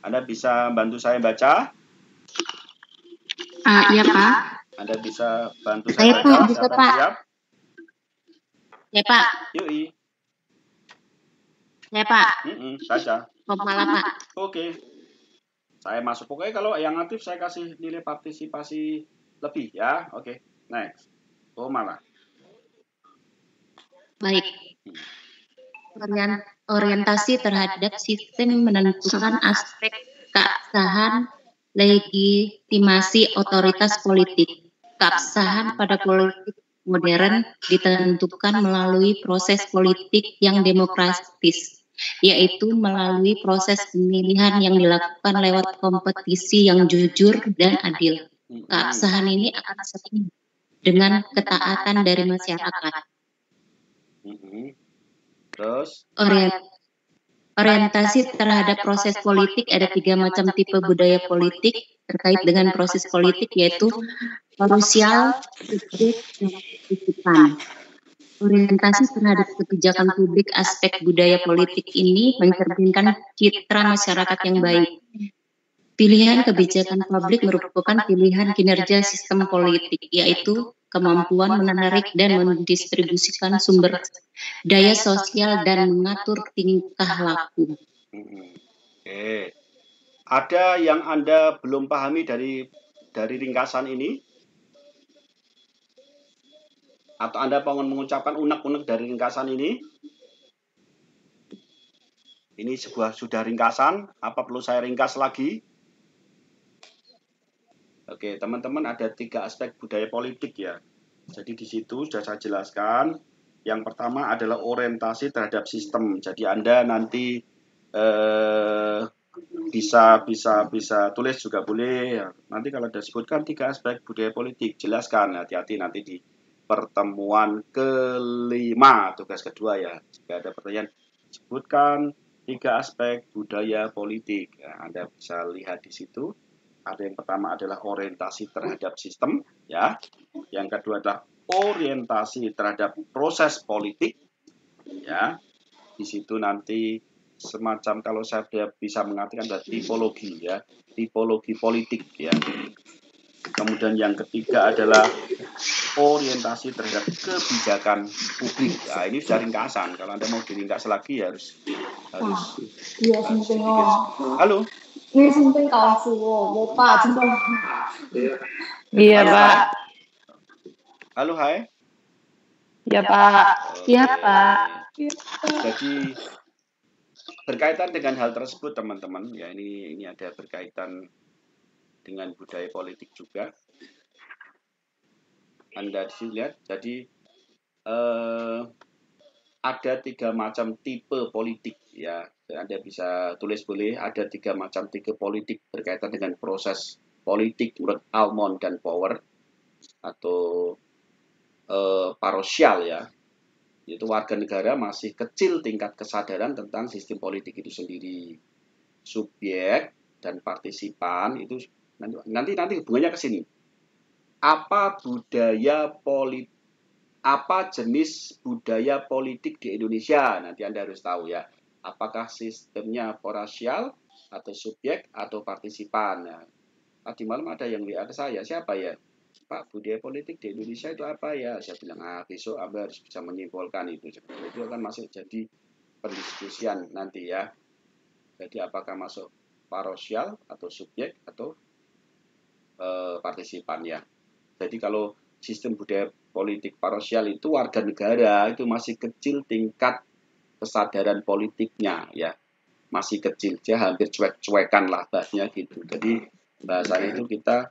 Anda bisa bantu saya baca? Iya, Pak. Anda bisa bantu Saya, saya baca? Pak, bisa, Siapa yang Pak. siap? Ya Pak, Yui. ya Pak, Baca. malah Pak. Oke. Saya masuk. Pokoknya kalau yang aktif saya kasih nilai partisipasi lebih ya. Oke. Next. Malah. Baik. Orientasi terhadap sistem menentukan aspek keabsahan legitimasi otoritas politik. Keabsahan pada politik modern ditentukan melalui proses politik yang demokratis, yaitu melalui proses pemilihan yang dilakukan lewat kompetisi yang jujur dan adil. Keabsahan ini akan sering dengan ketaatan dari masyarakat. Terus? Orientasi terhadap proses politik ada 3 macam tipe budaya politik, terkait dengan proses politik, yaitu parsial, subjek, dan partisipan. Orientasi terhadap kebijakan publik aspek budaya politik ini mencerminkan citra masyarakat yang baik. Pilihan kebijakan publik merupakan pilihan kinerja sistem politik, yaitu kemampuan menarik dan mendistribusikan sumber daya sosial dan mengatur tingkah laku. Oke. Ada yang Anda belum pahami dari ringkasan ini? Atau Anda pengen mengucapkan unek-unek dari ringkasan ini? Ini sudah ringkasan, apa perlu saya ringkas lagi? Oke, teman-teman, ada 3 aspek budaya politik ya. Jadi di situ sudah saya jelaskan. Yang pertama adalah orientasi terhadap sistem. Jadi Anda nanti bisa tulis juga boleh. Ya. Nanti kalau ada sebutkan 3 aspek budaya politik, jelaskan. Hati-hati nanti di pertemuan kelima, tugas kedua ya. Jika ada pertanyaan, sebutkan 3 aspek budaya politik. Ya, Anda bisa lihat di situ. Ada yang pertama adalah orientasi terhadap sistem, ya. Yang kedua adalah orientasi terhadap proses politik, ya. Di situ nanti semacam kalau saya bisa mengartikan adalah tipologi, ya, tipologi politik, ya. Kemudian yang ketiga adalah orientasi terhadap kebijakan publik. Nah, ini sudah ringkasan. Kalau Anda mau diringkas lagi harus Iya, penting. Halo. Ini penting kaosu, mau Pak, coba. Iya, Pak. Halo, hai. Iya, Pak. Iya, Pak. Jadi berkaitan dengan hal tersebut, teman-teman, ya ini ada berkaitan dengan budaya politik juga. Anda lihat, jadi ada 3 macam tipe politik, ya. Anda bisa tulis boleh, ada 3 macam tipe politik berkaitan dengan proses politik menurut Almond dan Power atau parsial, ya. Yaitu warga negara masih kecil tingkat kesadaran tentang sistem politik itu sendiri. Subjek dan partisipan itu nanti hubungannya ke sini. Apa jenis budaya politik di Indonesia? Nanti Anda harus tahu ya. Apakah sistemnya parsial atau subjek atau partisipan? Nah, tadi malam ada yang WA ke saya, siapa ya? Pak, budaya politik di Indonesia itu apa ya? Saya bilang, besok Anda harus bisa menyimpulkan itu. Itu akan masuk jadi pendiskusian nanti ya. Jadi apakah masuk parsial atau subjek atau partisipan ya. Jadi kalau sistem budaya politik parsial itu warga negara itu masih kecil tingkat kesadaran politiknya ya. Masih kecil, dia hampir cuek-cuekan lah bahasanya gitu. Jadi bahasanya itu kita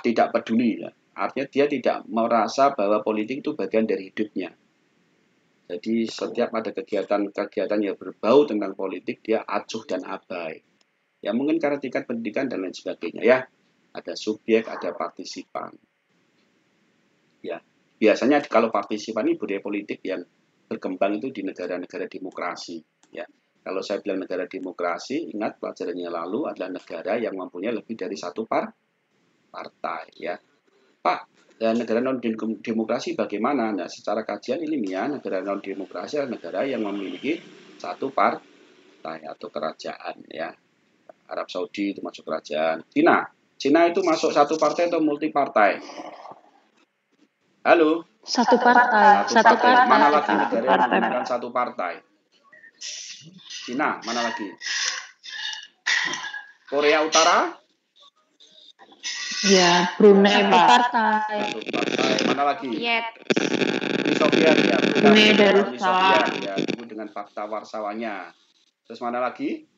tidak peduli ya. Artinya dia tidak merasa bahwa politik itu bagian dari hidupnya. Jadi setiap ada kegiatan yang berbau tentang politik, dia acuh dan abai. Ya mungkin karena tingkat pendidikan dan lain sebagainya ya. Ada subjek, ada partisipan. Ya, biasanya kalau partisipan ini budaya politik yang berkembang itu di negara-negara demokrasi. Ya, kalau saya bilang negara demokrasi, ingat pelajarannya lalu adalah negara yang mempunyai lebih dari 1 partai. Ya, Pak, dan negara non demokrasi bagaimana? Nah, secara kajian ilmiah negara non demokrasi adalah negara yang memiliki 1 partai atau kerajaan. Ya, Arab Saudi itu masuk kerajaan. Cina itu masuk 1 partai atau multi partai? Halo? 1 partai. 1 partai. Mana lagi negara yang menggunakan 1 partai? Cina, mana lagi? Korea Utara? Ya, Brunei, Pak. 1 partai. Mana lagi? Uni Soviet ya. Brunei Uni Soviet ya. Itu dengan Pakta Warsawanya. Terus mana lagi?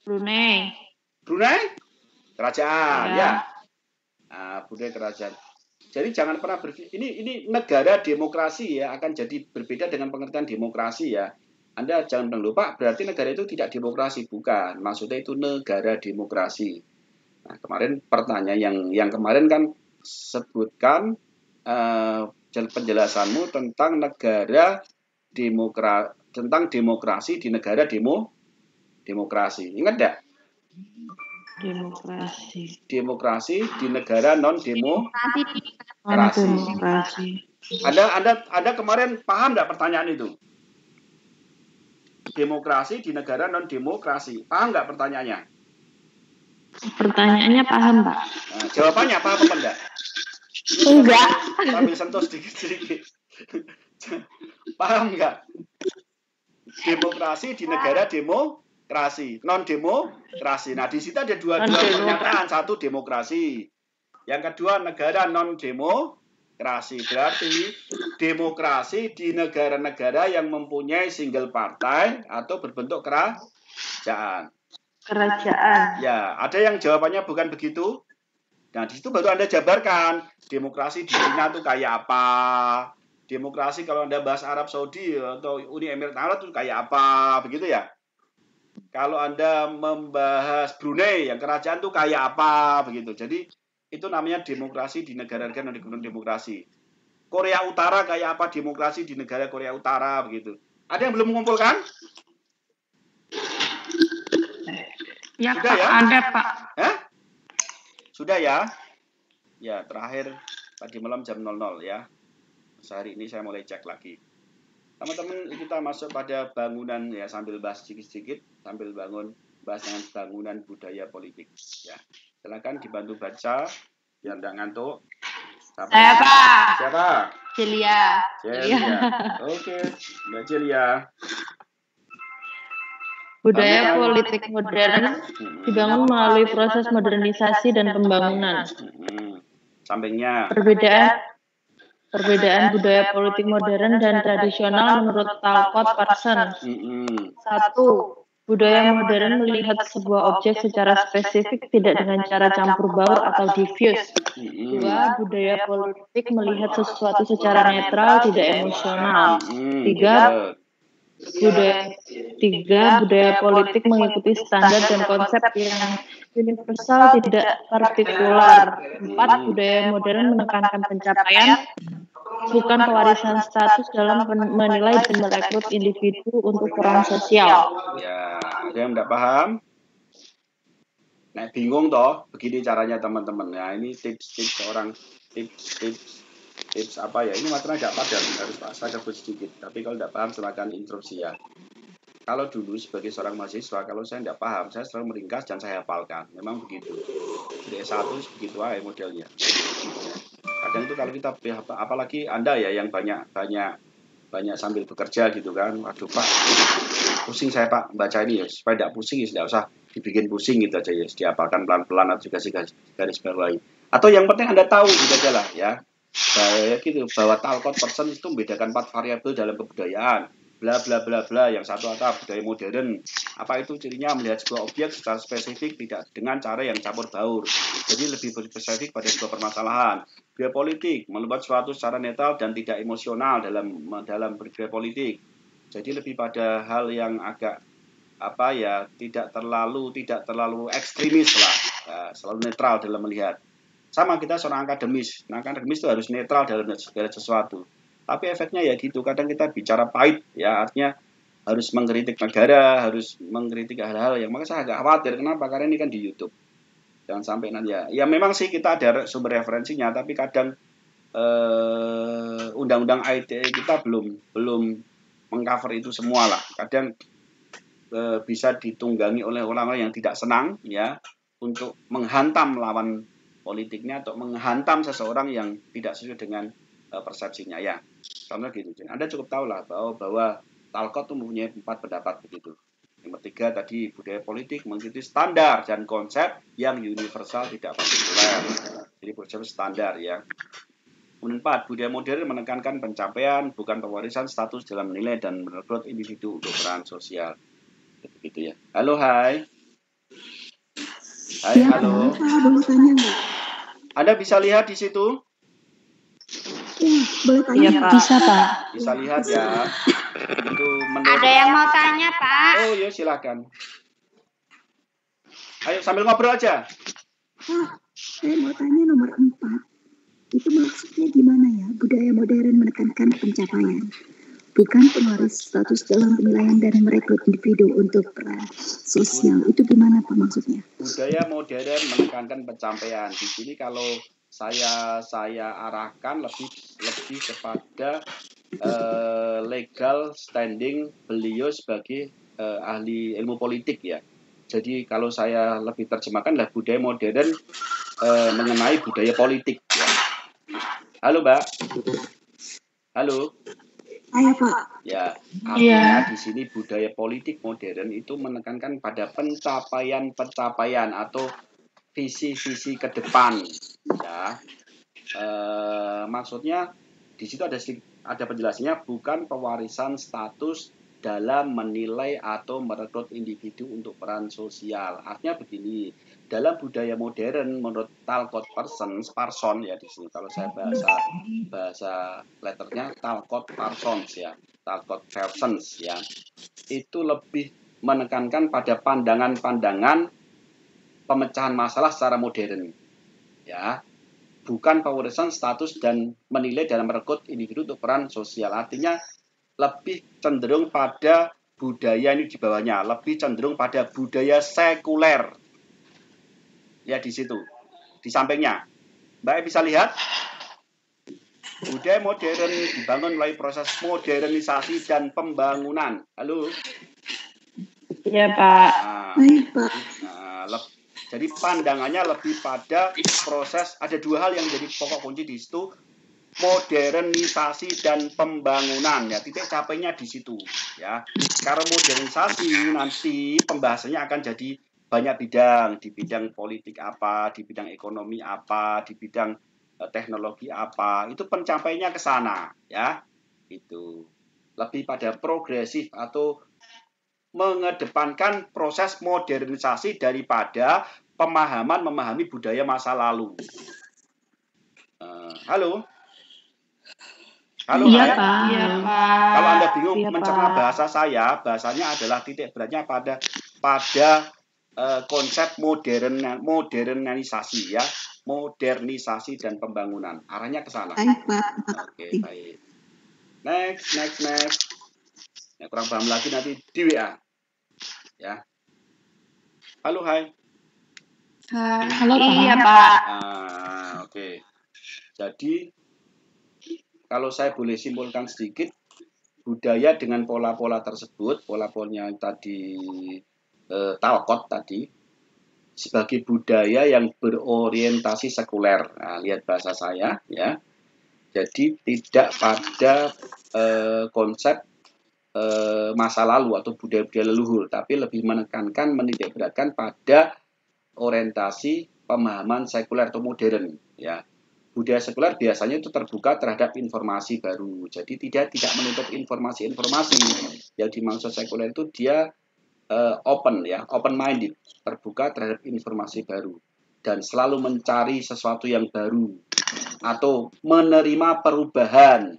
Brunei. Kerajaan ya. Nah, budaya kerajaan. Jadi jangan pernah berpikir ini negara demokrasi ya, akan jadi berbeda dengan pengertian demokrasi ya. Anda jangan lupa berarti negara itu tidak demokrasi, bukan. Maksudnya itu negara demokrasi. Nah, kemarin pertanyaan yang kemarin kan sebutkan penjelasanmu tentang tentang demokrasi di negara demokrasi. Ingat enggak? Demokrasi di negara non-demokrasi. Anda kemarin paham nggak pertanyaan itu? Demokrasi di negara non-demokrasi. Paham nggak pertanyaannya? Pertanyaannya paham, Pak. Nah, jawabannya paham apa enggak? Enggak. Sambil sentuh sedikit-sedikit. Paham nggak? Demokrasi di negara demokrasi, non-demokrasi. Nah, di situ ada dua pernyataan. Satu, demokrasi. Yang kedua, negara non-demokrasi. Berarti demokrasi di negara-negara yang mempunyai single partai atau berbentuk kerajaan. Ya, ada yang jawabannya bukan begitu. Nah, di situ baru Anda jabarkan demokrasi di Cina itu kayak apa. Demokrasi kalau Anda bahas Arab Saudi atau Uni Emirat Arab itu kayak apa, begitu ya? Kalau Anda membahas Brunei, yang kerajaan itu kayak apa, begitu. Jadi itu namanya demokrasi di negara-negara non-demokrasi. Korea Utara kayak apa demokrasi di negara Korea Utara, begitu. Ada yang belum mengumpulkan? Ya, sudah Pak, ya? ada, Pak. Hah? Sudah ya? Ya, terakhir tadi malam jam 00 ya. Sehari ini saya mulai cek lagi. Teman-teman, kita masuk pada bangunan ya, sambil bahas sedikit-sedikit, sambil bahas dengan bangunan budaya politik. Ya, silakan dibantu baca biar tidak ngantuk. Saya, Pak. Siapa? Celia. Oke, Mbak Celia. Budaya politik modern dibangun melalui proses modernisasi dan pembangunan. Sampingnya. Perbedaan budaya politik modern dan tradisional menurut Talcott Parsons. 1. Budaya modern melihat sebuah objek secara spesifik, tidak dengan cara campur baur atau diffuse. 2. Budaya politik melihat sesuatu secara netral, tidak emosional. 3. Budaya politik mengikuti standar dan konsep yang universal, tidak partikular. 4. Budaya modern menekankan pencapaian, bukan pewarisan status dalam menilai dan merekrut individu untuk peran sosial. Ya, ada yang tidak paham? Nah, bingung toh? Begini caranya teman-teman. Ya, ini tips apa ya? Ini materinya tidak padam, harus saya sebut sedikit. Tapi kalau tidak paham silakan interupsi ya. Kalau dulu sebagai seorang mahasiswa, kalau saya tidak paham, saya selalu meringkas dan saya hafalkan. Memang begitu. Jadi S1 begitu aja modelnya. Kadang itu kalau kita, apalagi Anda ya yang banyak sambil bekerja gitu kan. Waduh Pak, pusing saya Pak baca ini ya. Supaya tidak pusing ya, tidak usah dibikin pusing gitu aja ya. Dihafalkan pelan-pelan atau juga garis bawahi. Atau yang penting Anda tahu gitu aja lah ya. Saya gitu bahwa Talcott Parsons itu membedakan 4 variabel dalam kebudayaan. Bla bla bla bla, yang satu adalah budaya modern. Apa itu cirinya? Melihat sebuah objek secara spesifik, tidak dengan cara yang campur baur. Jadi lebih spesifik pada sebuah permasalahan. Budaya politik melihat suatu secara netral dan tidak emosional dalam budaya politik. Jadi lebih pada hal yang agak tidak terlalu ekstremis lah, selalu netral dalam melihat. Sama kita seorang akademis. Nah, akademis itu harus netral dalam segala sesuatu. Tapi efeknya ya gitu, kadang kita bicara pahit, ya artinya harus mengkritik negara, harus mengkritik hal-hal yang, maka saya agak khawatir. Kenapa? Karena ini kan di YouTube. Jangan sampai nanti ya memang sih kita ada sumber referensinya, tapi kadang undang-undang ITE kita belum mengcover itu semua lah. Kadang bisa ditunggangi oleh orang-orang yang tidak senang ya untuk menghantam lawan politiknya atau menghantam seseorang yang tidak sesuai dengan persepsinya ya. Contoh gitu. Anda cukup tahu lah bahwa Talcott itu mempunyai 4 pendapat begitu. Yang ketiga tadi budaya politik mengikuti standar dan konsep yang universal tidak partikular. Jadi konsep standar ya. Kemudian 4, budaya modern menekankan pencapaian bukan pewarisan status dalam menilai dan merekrut individu untuk peran sosial. Begitu ya. Halo, hai. Hai, ya, halo. Boleh tanya nggak? Anda bisa lihat di situ? Boleh tanya? Iya, Pak. Bisa, Pak. Bisa lihat ya. Itu Ada yang mau tanya, Pak? Oh iya, silakan. Ayo sambil ngobrol aja. Saya mau tanya nomor 4. Itu maksudnya gimana ya? Budaya modern menekankan pencapaian, bukan pewaris status dalam penilaian dan merekrut individu untuk peran sosial. Itu gimana Pak maksudnya? Budaya modern menekankan pencapaian. Di sini kalau saya arahkan lebih kepada legal standing beliau sebagai ahli ilmu politik ya. Jadi kalau saya lebih terjemahkan lah budaya modern mengenai budaya politik ya. Halo Mbak. Halo. Ayo Pak. Ya, artinya di sini budaya politik modern itu menekankan pada pencapaian atau visi-visi ke depan. Ya, maksudnya di situ ada penjelasannya, bukan pewarisan status dalam menilai atau merekrut individu untuk peran sosial. Artinya begini, dalam budaya modern menurut Talcott Parsons ya di sini kalau saya bahasa letternya Talcott Parsons ya, Talcott Parsons ya, itu lebih menekankan pada pandangan-pandangan pemecahan masalah secara modern ya, bukan pewarisan status dan menilai dalam merekrut individu untuk peran sosial. Artinya lebih cenderung pada budaya ini di bawahnya, lebih cenderung pada budaya sekuler. Ya di situ, di sampingnya. Mbak bisa lihat, budaya modern dibangun melalui proses modernisasi dan pembangunan. Halo? Iya Pak. Baik Pak. Jadi pandangannya lebih pada proses, ada dua hal yang jadi pokok kunci di situ, modernisasi dan pembangunan ya, titik capainya di situ ya. Karena modernisasi nanti pembahasannya akan jadi banyak bidang, di bidang politik apa, di bidang ekonomi apa, di bidang teknologi apa, itu pencapaiannya ke sana ya. Itu lebih pada progresif atau mengedepankan proses modernisasi daripada memahami budaya masa lalu. Halo? Halo, Iya, Hai. Pak. Iya, Pak. Kalau Anda bingung Iya, mencerna Pak. bahasanya adalah titik beratnya pada konsep modernisasi ya, modernisasi dan pembangunan. Arahnya ke sana. Baik Pak. Oke, baik. Next. Ya, kurang paham lagi nanti di WA. Ya. Halo, Hai. Halo, Pak. Iya, Pak. Oke. Jadi kalau saya boleh simpulkan sedikit, budaya dengan pola-pola tersebut, pola-polanya tadi Talcott tadi, sebagai budaya yang berorientasi sekuler. Nah, lihat bahasa saya ya. Jadi tidak pada konsep masa lalu atau budaya-budaya leluhur, tapi lebih menekankan, menitikberatkan pada orientasi pemahaman sekuler atau modern ya. Budaya sekuler biasanya itu terbuka terhadap informasi baru. Jadi tidak menutup informasi-informasi. Yang dimaksud sekuler itu dia open minded, terbuka terhadap informasi baru dan selalu mencari sesuatu yang baru atau menerima perubahan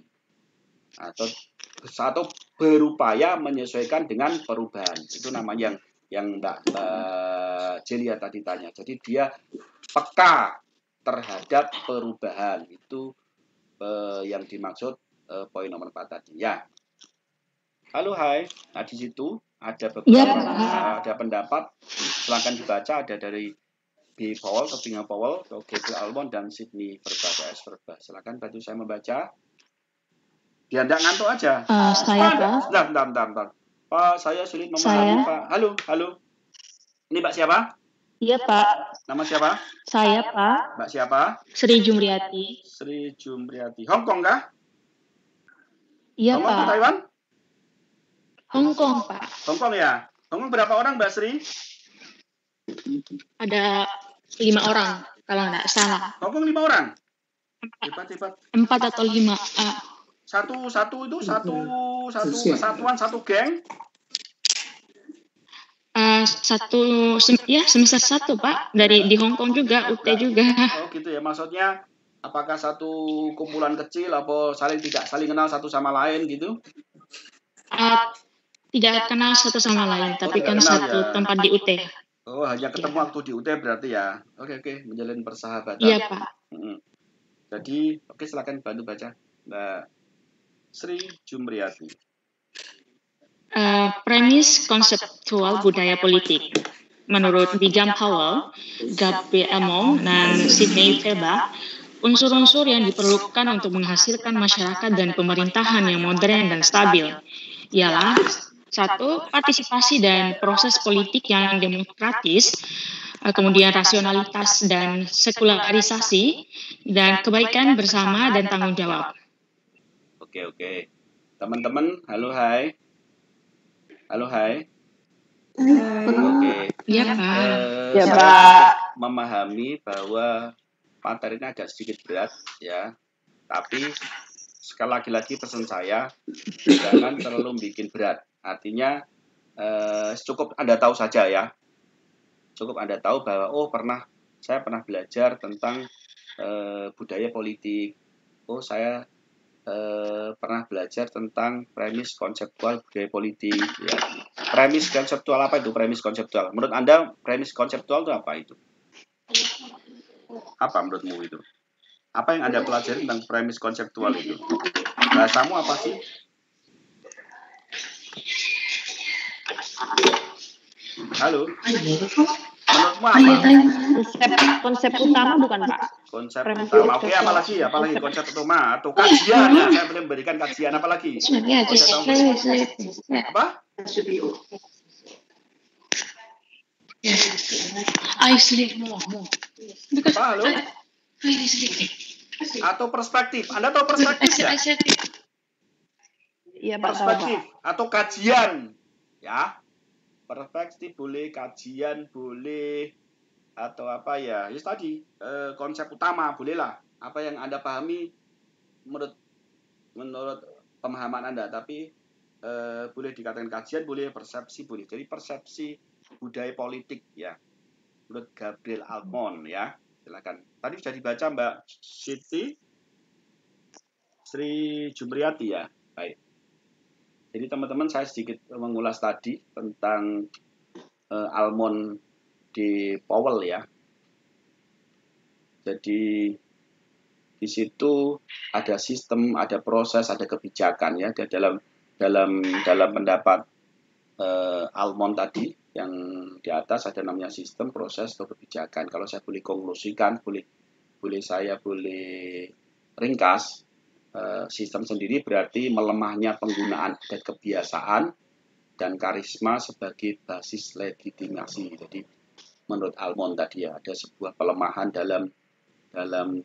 atau berupaya menyesuaikan dengan perubahan. Itu namanya yang Mbak Celia tadi tanya. Jadi dia peka terhadap perubahan. Itu yang dimaksud poin nomor 4 tadi ya. Halo, Hai. Nah, di situ ada beberapa ada pendapat, silakan dibaca, ada dari B. Powell, Bingham Powell, Gabriel Almond, dan Sydney Verba. Silakan bantu saya membaca. Biar tidak ngantuk aja. Saya, Pak. Bentar. Pak, saya sulit memahami, Pak. Halo. Ini Mbak siapa? Iya, Pak. Nama siapa? Saya, Pak. Mbak siapa? Sri Jumriati. Hong Kong kah? Iya, Hong Kong Pak. atau Taiwan? Hong Kong, Pak. Hong Kong ya. Hong Kong berapa orang, Mbak Sri? Ada 5 orang, kalau nggak salah. Hong Kong 5 orang? Hebat. 4 atau 5. Satu kesatuan, satu geng? Semester 1, Pak. Di Hong Kong juga, UT juga. Oh gitu ya, maksudnya apakah satu kumpulan kecil atau tidak saling kenal satu sama lain gitu? Tidak kenal satu sama lain, tapi kan satu tempat di UT. Oh, hanya ketemu waktu di UT berarti ya. Oke, menjalin persahabatan. Iya, Pak. Jadi, silakan bantu baca, Mbak Sri Jumriyati. Premis konseptual budaya politik. Menurut William Powell, Gabriel Amon, dan Sidney Feba, unsur-unsur yang diperlukan untuk menghasilkan masyarakat dan pemerintahan yang modern dan stabil ialah 1. Partisipasi dan proses politik yang demokratis, kemudian rasionalitas dan sekularisasi, dan kebaikan bersama dan tanggung jawab. Oke. Teman-teman, halo hai. Oke. Iya, Pak. Saya memahami bahwa materi ini agak sedikit berat ya. Tapi sekali lagi pesan saya, jangan terlalu bikin berat. Artinya cukup Anda tahu saja ya. Cukup Anda tahu bahwa saya pernah belajar tentang budaya politik. Saya pernah belajar tentang premis konseptual budaya politik ya. Premis konseptual apa itu premis konseptual? Menurut Anda premis konseptual itu apa itu? Apa menurutmu itu? Apa yang Anda pelajari tentang premis konseptual itu? Bahasamu apa sih? Halo? Menurutmu apa? Konsep utama bukan, Pak? Konsep utama. Oke, apalagi konsep utama atau kajian. Nah, saya boleh memberikan kajian apalagi? Apa? Halo? Atau perspektif. Anda tahu perspektif nggak? Iya, Pak. Perspektif atau kajian. Ya. Perspektif boleh, kajian boleh, atau apa ya? Ya tadi konsep utama bolehlah. Apa yang Anda pahami menurut pemahaman Anda, tapi boleh dikatakan kajian, boleh persepsi, boleh. Jadi persepsi budaya politik ya. Menurut Gabriel Almond ya. Silakan. Tadi sudah dibaca Mbak Sri Jumriyati ya. Baik. Jadi teman-teman saya sedikit mengulas tadi tentang Almond di Powell ya. Jadi di situ ada sistem, ada proses, ada kebijakan ya. Dalam pendapat Almond tadi yang di atas ada namanya sistem, proses, atau kebijakan. Kalau saya boleh konklusikan, saya boleh ringkas. Sistem sendiri berarti melemahnya penggunaan adat kebiasaan dan karisma sebagai basis legitimasi. Jadi menurut Almond tadi ya ada sebuah pelemahan dalam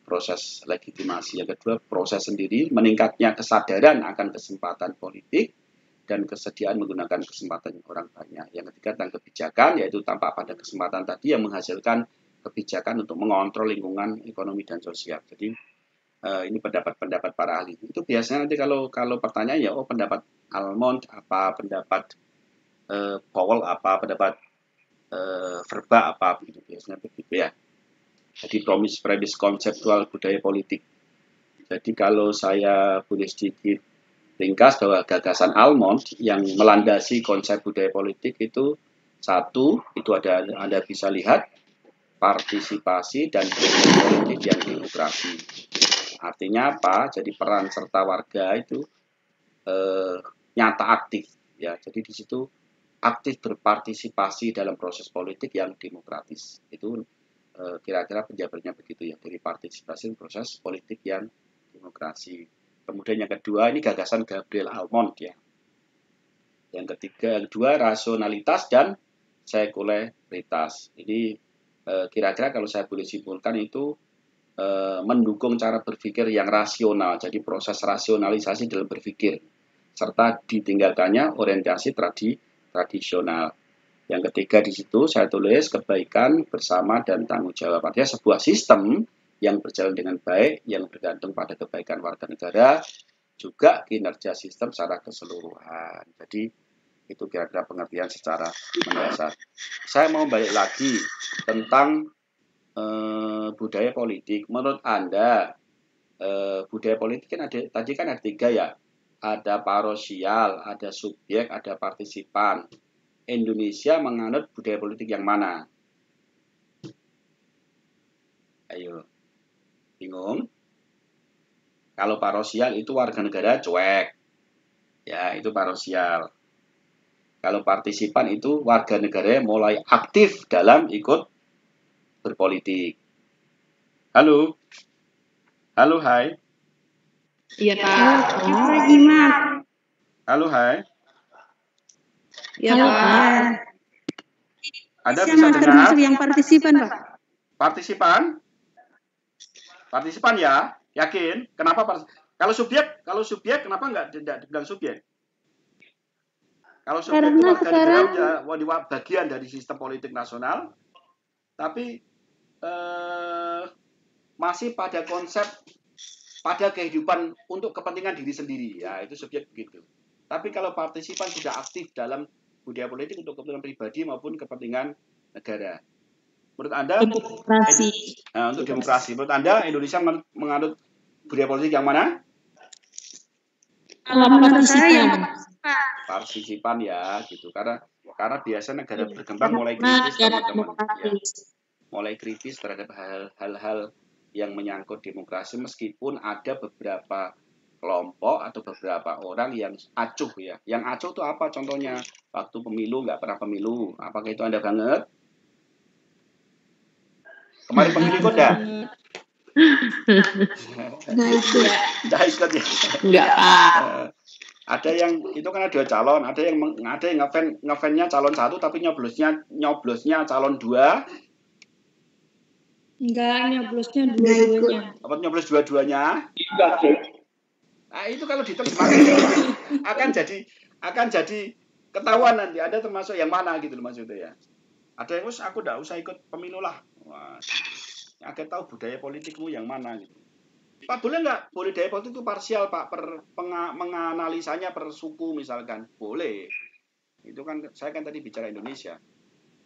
proses legitimasi. Yang kedua, proses sendiri meningkatnya kesadaran akan kesempatan politik dan kesediaan menggunakan kesempatan orang banyak. Yang ketiga tentang kebijakan, yaitu tampak pada kesempatan tadi yang menghasilkan kebijakan untuk mengontrol lingkungan ekonomi dan sosial. Jadi ini pendapat para ahli. Itu biasanya nanti kalau pertanyaan ya, pendapat Almond apa, pendapat Powell apa, pendapat Verba apa, begitu biasanya begitu ya. Jadi premis konseptual budaya politik. Jadi kalau saya boleh sedikit ringkas bahwa gagasan Almond yang melandasi konsep budaya politik itu satu, itu Anda bisa lihat partisipasi dan politik yang demokrasi. Artinya apa? Jadi peran serta warga itu nyata aktif ya. Jadi di situ aktif berpartisipasi dalam proses politik yang demokratis. Itu kira-kira penjabarnya begitu ya, dari partisipasi proses politik yang demokrasi. Kemudian yang kedua ini gagasan Gabriel Almond ya. Yang kedua rasionalitas dan sekularitas. Ini kira-kira kalau saya boleh simpulkan itu mendukung cara berpikir yang rasional, jadi proses rasionalisasi dalam berpikir, serta ditinggalkannya orientasi tradisional. Yang ketiga di situ saya tulis kebaikan bersama dan tanggung jawab. Artinya sebuah sistem yang berjalan dengan baik, yang bergantung pada kebaikan warga negara, juga kinerja sistem secara keseluruhan. Jadi itu kira-kira pengertian secara mendasar. Saya mau balik lagi tentang budaya politik. Menurut Anda budaya politik kan tadi ada tiga ya, ada parosial, ada subjek, ada partisipan. Indonesia menganut budaya politik yang mana? Ayo, bingung? Kalau parosial itu warga negara cuek, Ya, itu parosial. Kalau partisipan itu warga negara mulai aktif dalam ikut berpolitik. Halo. Halo, hai. Iya, Pak. Halo, hai. Iya, Pak. Anda bisa dengar? Yang partisipan, Pak. Partisipan? Partisipan ya? Yakin? Kenapa? Kalau subjek kenapa tidak dibilang subjek? Kalau subjek itu warga negara bagian dari sistem politik nasional, tapi masih pada konsep, pada kehidupan untuk kepentingan diri sendiri. Ya, itu subjek begitu. Tapi kalau partisipan sudah aktif dalam budaya politik untuk kepentingan pribadi maupun kepentingan negara. Menurut Anda? Demokrasi. Untuk demokrasi. Menurut Anda Indonesia menganut budaya politik yang mana? Partisipan ya, gitu. Karena biasa negara berkembang mulai kritis, teman-teman. Ya. Mulai kritis terhadap hal-hal yang menyangkut demokrasi, meskipun ada beberapa kelompok atau beberapa orang yang acuh ya. Yang acuh itu apa? Contohnya waktu pemilu nggak pernah pemilu. Apakah itu Anda banget? Kemarin pemilu ikut nggak? Nggak ikut ya. Enggak, Pak. Ada yang itu kan ada 2 calon, ada yang ngefan-nya calon 1 tapi nyoblosnya calon 2. Enggak, nyoblosnya dua-duanya. Apa nyoblos dua-duanya? Nah, itu kalau diterjemahkan akan jadi ketahuan nanti Anda termasuk yang mana gitu loh maksudnya ya. Ada yang aku enggak usah ikut pemilu lah. Wah, agar tahu budaya politikmu yang mana gitu. Pak, boleh nggak? Budaya politik itu parsial, Pak. Menganalisanya per suku misalkan. Boleh. Itu kan saya kan tadi bicara Indonesia.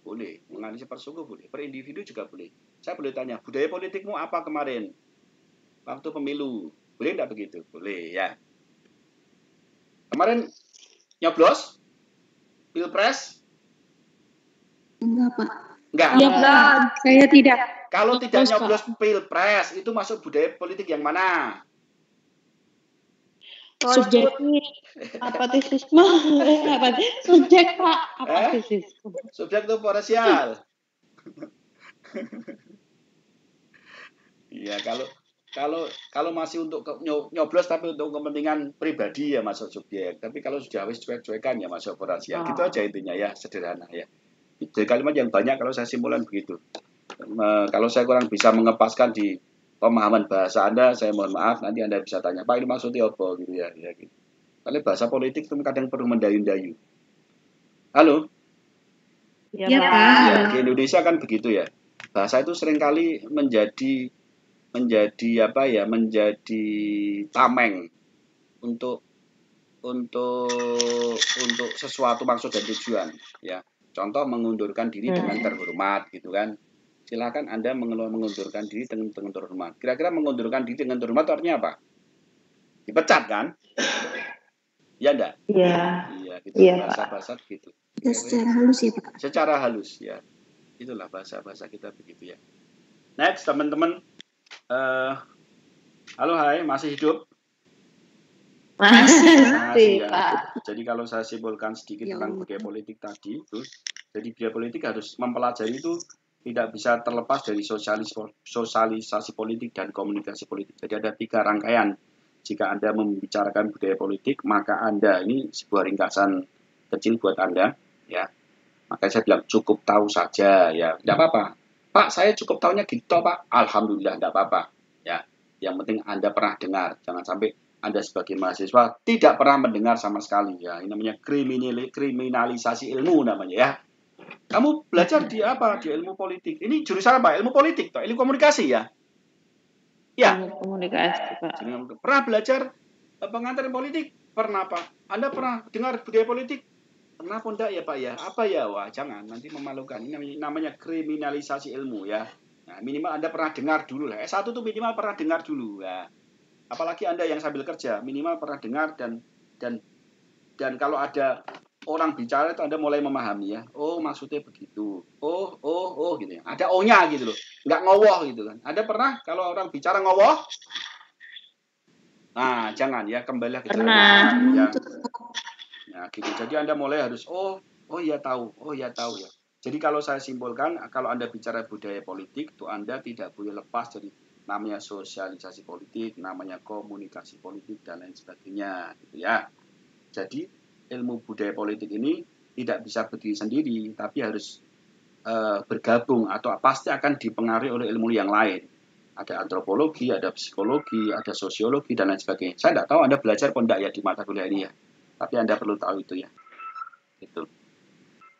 Boleh. Menganalisa per suku boleh. Per individu juga boleh. Saya boleh tanya, budaya politikmu apa kemarin? Waktu pemilu. Boleh nggak begitu? Boleh, ya. Kemarin nyoblos? Pilpres? Enggak, Pak. Enggak. Iya, Pak. Saya tidak. Kalau tidak nyoblos Pilpres, itu masuk budaya politik yang mana? Subjektif. Apatisisme. Subjek, Pak. Apatisisme. Subjek itu parsial. Iya, kalau masih untuk nyoblos tapi untuk kepentingan pribadi ya masuk subjek. Tapi kalau sudah wis cuek-cuekan ya masuk parsial. Gitu aja intinya ya, sederhana ya. Jadi kalimat yang banyak kalau saya simpulkan begitu. Kalau saya kurang bisa mengepaskan di pemahaman bahasa Anda, saya mohon maaf. Nanti Anda bisa tanya, Pak ini maksudnya apa gitu ya. Gitu. Karena bahasa politik itu kadang perlu mendayu-dayu. Halo? Ya, Pak. Ya, di Indonesia kan begitu ya. Bahasa itu seringkali menjadi tameng untuk sesuatu maksud dan tujuan. Ya, contoh mengundurkan diri dengan terhormat, gitu kan? Silakan Anda mengundurkan diri dengan terhormat. Kira-kira mengundurkan diri dengan terhormat artinya apa? Dipecat kan? Ya enggak? Iya. Iya, gitu. Iya, Bahasa-bahasa gitu. Ya, secara halus ya, Pak. Secara halus ya. Itulah bahasa-bahasa kita begitu ya. Next, teman-teman. Halo, hai, masih hidup? Masih, ya. Pak. Jadi kalau saya simpulkan sedikit tentang budaya politik tadi, itu, jadi budaya politik harus mempelajari itu tidak bisa terlepas dari sosialisasi politik dan komunikasi politik. Jadi ada 3 rangkaian. Jika Anda membicarakan budaya politik, maka Anda ini sebuah ringkasan kecil buat Anda, ya. Makanya saya bilang cukup tahu saja, ya. Tidak apa-apa. Pak, saya cukup tahunya gitu, Pak. Alhamdulillah, tidak apa-apa. Ya, yang penting Anda pernah dengar. Jangan sampai Anda sebagai mahasiswa tidak pernah mendengar sama sekali, ya. Ini namanya kriminalisasi ilmu namanya, ya. Kamu belajar di apa? Di ilmu politik. Ini jurusan apa? Ilmu politik, toh? Ilmu komunikasi ya? Ya. Ilmu komunikasi, Pak. Pernah belajar pengantar politik? Pernah, Pak. Anda pernah dengar budaya politik? Pernah pun enggak ya, Pak ya? Apa ya? Wah, jangan. Nanti memalukan. Ini namanya kriminalisasi ilmu ya. Nah, minimal Anda pernah dengar dulu lah. S1 tuh minimal pernah dengar dulu. Ya. Apalagi Anda yang sambil kerja, minimal pernah dengar dan kalau ada orang bicara itu Anda mulai memahami ya. Oh, maksudnya begitu. Oh gitu ya. Ada O-nya gitu loh. Nggak ngowoh gitu kan. Anda pernah kalau orang bicara ngowoh? Nah, jangan ya, kembalilah ke Pernah. ya. gitu. Jadi Anda mulai harus oh ya tahu ya. Jadi kalau saya simpulkan, kalau Anda bicara budaya politik, itu Anda tidak boleh lepas dari namanya sosialisasi politik, namanya komunikasi politik dan lain sebagainya, gitu ya. Jadi ilmu budaya politik ini tidak bisa berdiri sendiri, tapi harus bergabung atau pasti akan dipengaruhi oleh ilmu yang lain. Ada antropologi, ada psikologi, ada sosiologi dan lain sebagainya. Saya tidak tahu Anda belajar atau tidak ya di mata kuliah ini ya, tapi Anda perlu tahu itu ya. Itu.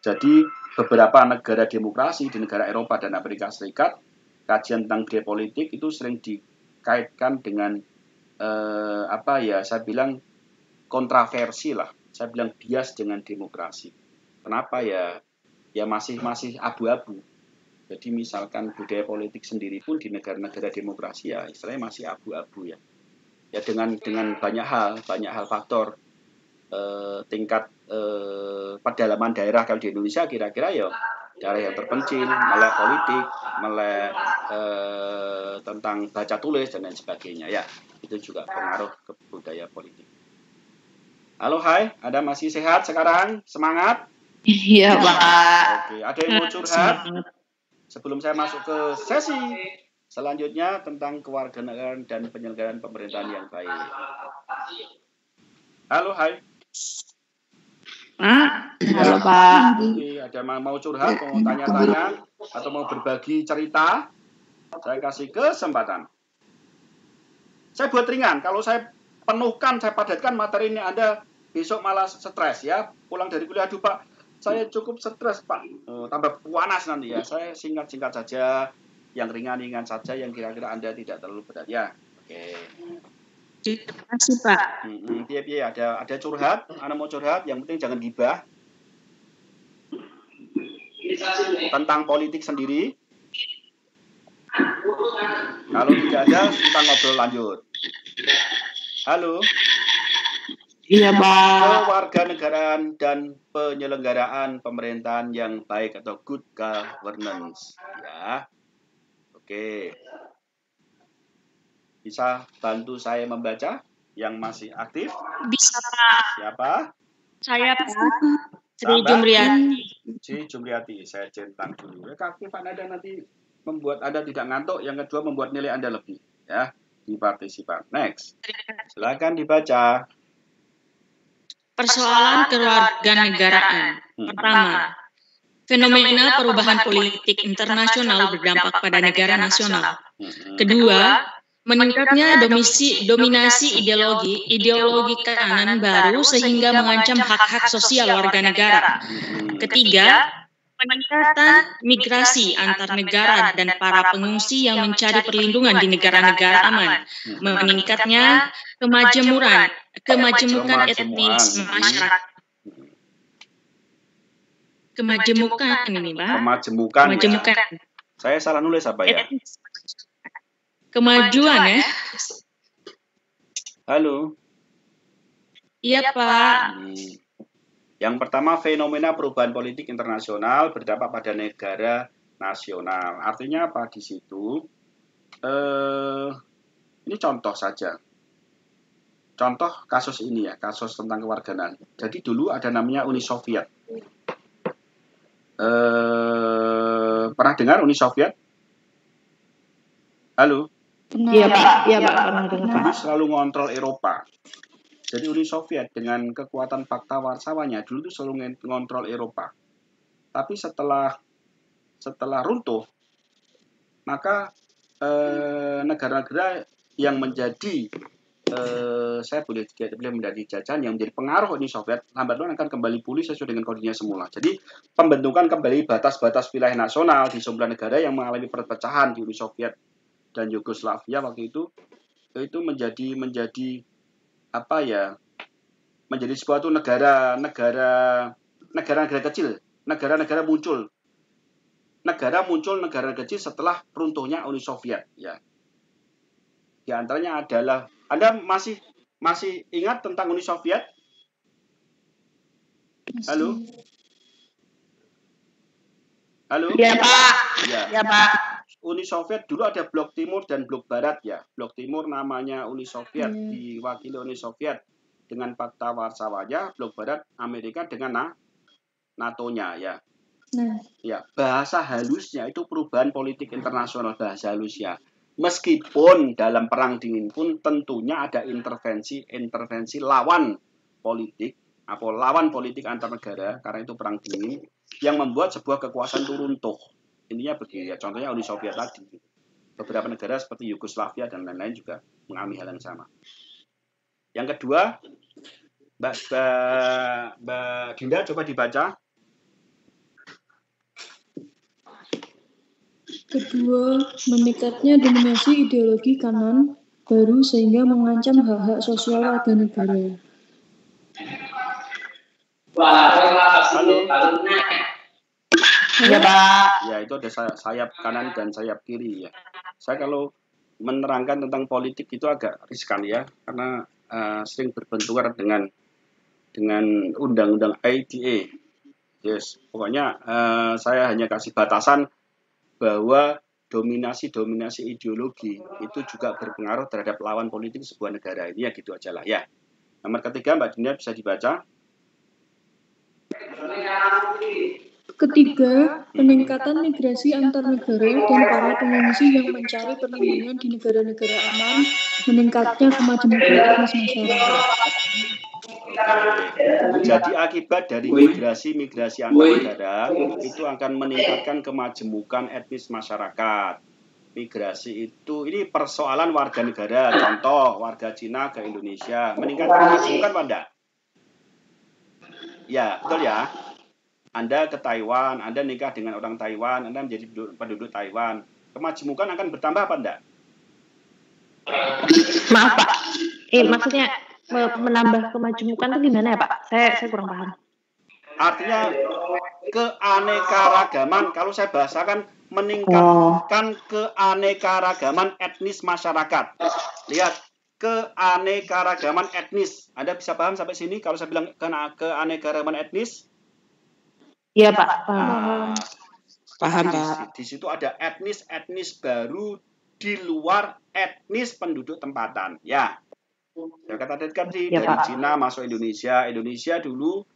Jadi beberapa negara demokrasi di negara Eropa dan Amerika Serikat, kajian tentang budaya politik itu sering dikaitkan dengan saya bilang kontroversi lah. Saya bilang bias dengan demokrasi. Kenapa ya? Ya masih abu-abu. Jadi misalkan budaya politik sendiri pun di negara-negara demokrasi ya istilahnya masih abu-abu ya. Ya dengan banyak hal faktor tingkat pedalaman daerah kalau di Indonesia kira-kira ya daerah yang terpencil, melek politik, melek tentang baca tulis dan lain sebagainya ya. Itu juga pengaruh ke budaya politik. Halo, hai, Anda masih sehat sekarang? Semangat? Iya, Pak. Oke, ada yang mau curhat? Sebelum saya masuk ke sesi selanjutnya tentang kewarganegaraan dan penyelenggaraan pemerintahan yang baik. Halo, hai. Halo, Pak. Oke, ada mau curhat, mau tanya-tanya, atau mau berbagi cerita? Saya kasih kesempatan. Saya buat ringan. Kalau saya penuhkan, saya padatkan materi ini, Anda besok malah stres ya. Pulang dari kuliah, aduh Pak, saya cukup stres Pak. Tambah panas nanti ya. Saya singkat-singkat saja, yang ringan-ringan saja, yang kira-kira Anda tidak terlalu berat ya. Oke. Terima kasih Pak. Iya, ada curhat. Anda mau curhat, yang penting jangan gibah. Tentang politik sendiri. Kalau tidak ada, kita ngobrol lanjut. Halo. Iya, Pak. Kewarganegaraan dan penyelenggaraan pemerintahan yang baik atau good governance. Ya. Oke. Bisa bantu saya membaca yang masih aktif? Bisa, Pak. Siapa? Saya, Pak. Sri Jumriyati. Sri Jumriyati. Saya centang dulu. Keaktifan Anda nanti membuat Anda tidak ngantuk. Yang kedua, membuat nilai Anda lebih. Ya. Di partisipan. Next. Silakan dibaca. Persoalan kewarganegaraan. Pertama, fenomena perubahan politik internasional berdampak pada negara nasional. Kedua, meningkatnya dominasi ideologi kanan baru sehingga mengancam hak-hak sosial warga negara. Ketiga, peningkatan migrasi antar negara dan para pengungsi yang mencari perlindungan di negara-negara aman. Meningkatnya kemajemukan etnis masyarakat. Kemajemukan ini, Pak. Kemajemukan. Ya. Saya salah nulis apa ya? Kemajuan ya. Halo. Iya, Pak. Yang pertama, fenomena perubahan politik internasional berdampak pada negara nasional. Artinya apa di situ? Ini contoh saja. Contoh kasus ini ya, kasus tentang kewarganegaraan. Jadi dulu ada namanya Uni Soviet. Pernah dengar Uni Soviet? Halo? Iya, Pak. Iya, Pak. Pernah dengar, Pak. Dulu selalu ngontrol Eropa. Jadi Uni Soviet dengan kekuatan Pakta Warsawanya dulu itu selalu ngontrol Eropa. Tapi setelah runtuh, maka negara-negara yang menjadi saya boleh menjadi jajahan yang menjadi pengaruh Uni Soviet lambat laun akan kembali pulih sesuai dengan kondisinya semula. Jadi pembentukan kembali batas-batas wilayah nasional di 9 negara yang mengalami perpecahan di Uni Soviet dan Yugoslavia waktu itu menjadi apa ya? Menjadi suatu negara-negara kecil, negara-negara muncul. Negara kecil setelah runtuhnya Uni Soviet ya. Di antaranya adalah, Anda masih ingat tentang Uni Soviet? Halo? Halo? Iya, Pak. Ya, Pak. Uni Soviet dulu ada blok timur dan blok barat ya. Blok timur namanya Uni Soviet, diwakili Uni Soviet. dengan Pakta Warszawa, blok barat Amerika dengan NATO-nya ya. Ya, bahasa halusnya itu perubahan politik internasional, bahasa halusnya. Meskipun dalam perang dingin pun tentunya ada intervensi lawan politik atau lawan politik antar negara, karena itu perang dingin yang membuat sebuah kekuasaan itu runtuh. Intinya begini ya, contohnya Uni Soviet tadi. Beberapa negara seperti Yugoslavia dan lain-lain juga mengalami hal yang sama. Yang kedua, Mbak Dinda coba dibaca. Kedua, meningkatnya dominasi ideologi kanan baru sehingga mengancam hak-hak sosial warga negara. Halo. Ya Pak. Ya, itu ada sayap kanan dan sayap kiri ya. Saya kalau menerangkan tentang politik itu agak riskan ya, karena sering berbenturan dengan undang-undang IDE. Yes, pokoknya saya hanya kasih batasan bahwa dominasi ideologi itu juga berpengaruh terhadap lawan politik sebuah negara. Ini ya gitu aja lah ya. Nomor ketiga, Mbak Dinda bisa dibaca. Ketiga, peningkatan migrasi antar negara dan para pengungsi yang mencari perlindungan di negara-negara aman, meningkatnya kemajemukan etnis masyarakat. Jadi akibat dari migrasi antar negara itu akan meningkatkan kemajemukan etnis masyarakat. Migrasi itu ini persoalan warga negara. Contoh warga Cina ke Indonesia meningkatkan kemajemukan apa enggak? Ya, betul ya. Anda ke Taiwan, Anda nikah dengan orang Taiwan, Anda menjadi penduduk Taiwan. Kemajemukan akan bertambah apa enggak? Maaf Pak. Maksudnya menambah kemajemukan itu gimana ya Pak? Saya kurang paham. Artinya keanekaragaman, kalau saya bahasakan meningkatkan keanekaragaman etnis masyarakat. Lihat, keanekaragaman etnis. Anda bisa paham sampai sini kalau saya bilang keanekaragaman etnis? Iya Pak. Paham Pak. Di situ ada etnis baru di luar etnis penduduk tempatan. Ya. Ya kata tadi ya, dari Pak. Cina masuk Indonesia. Indonesia dulu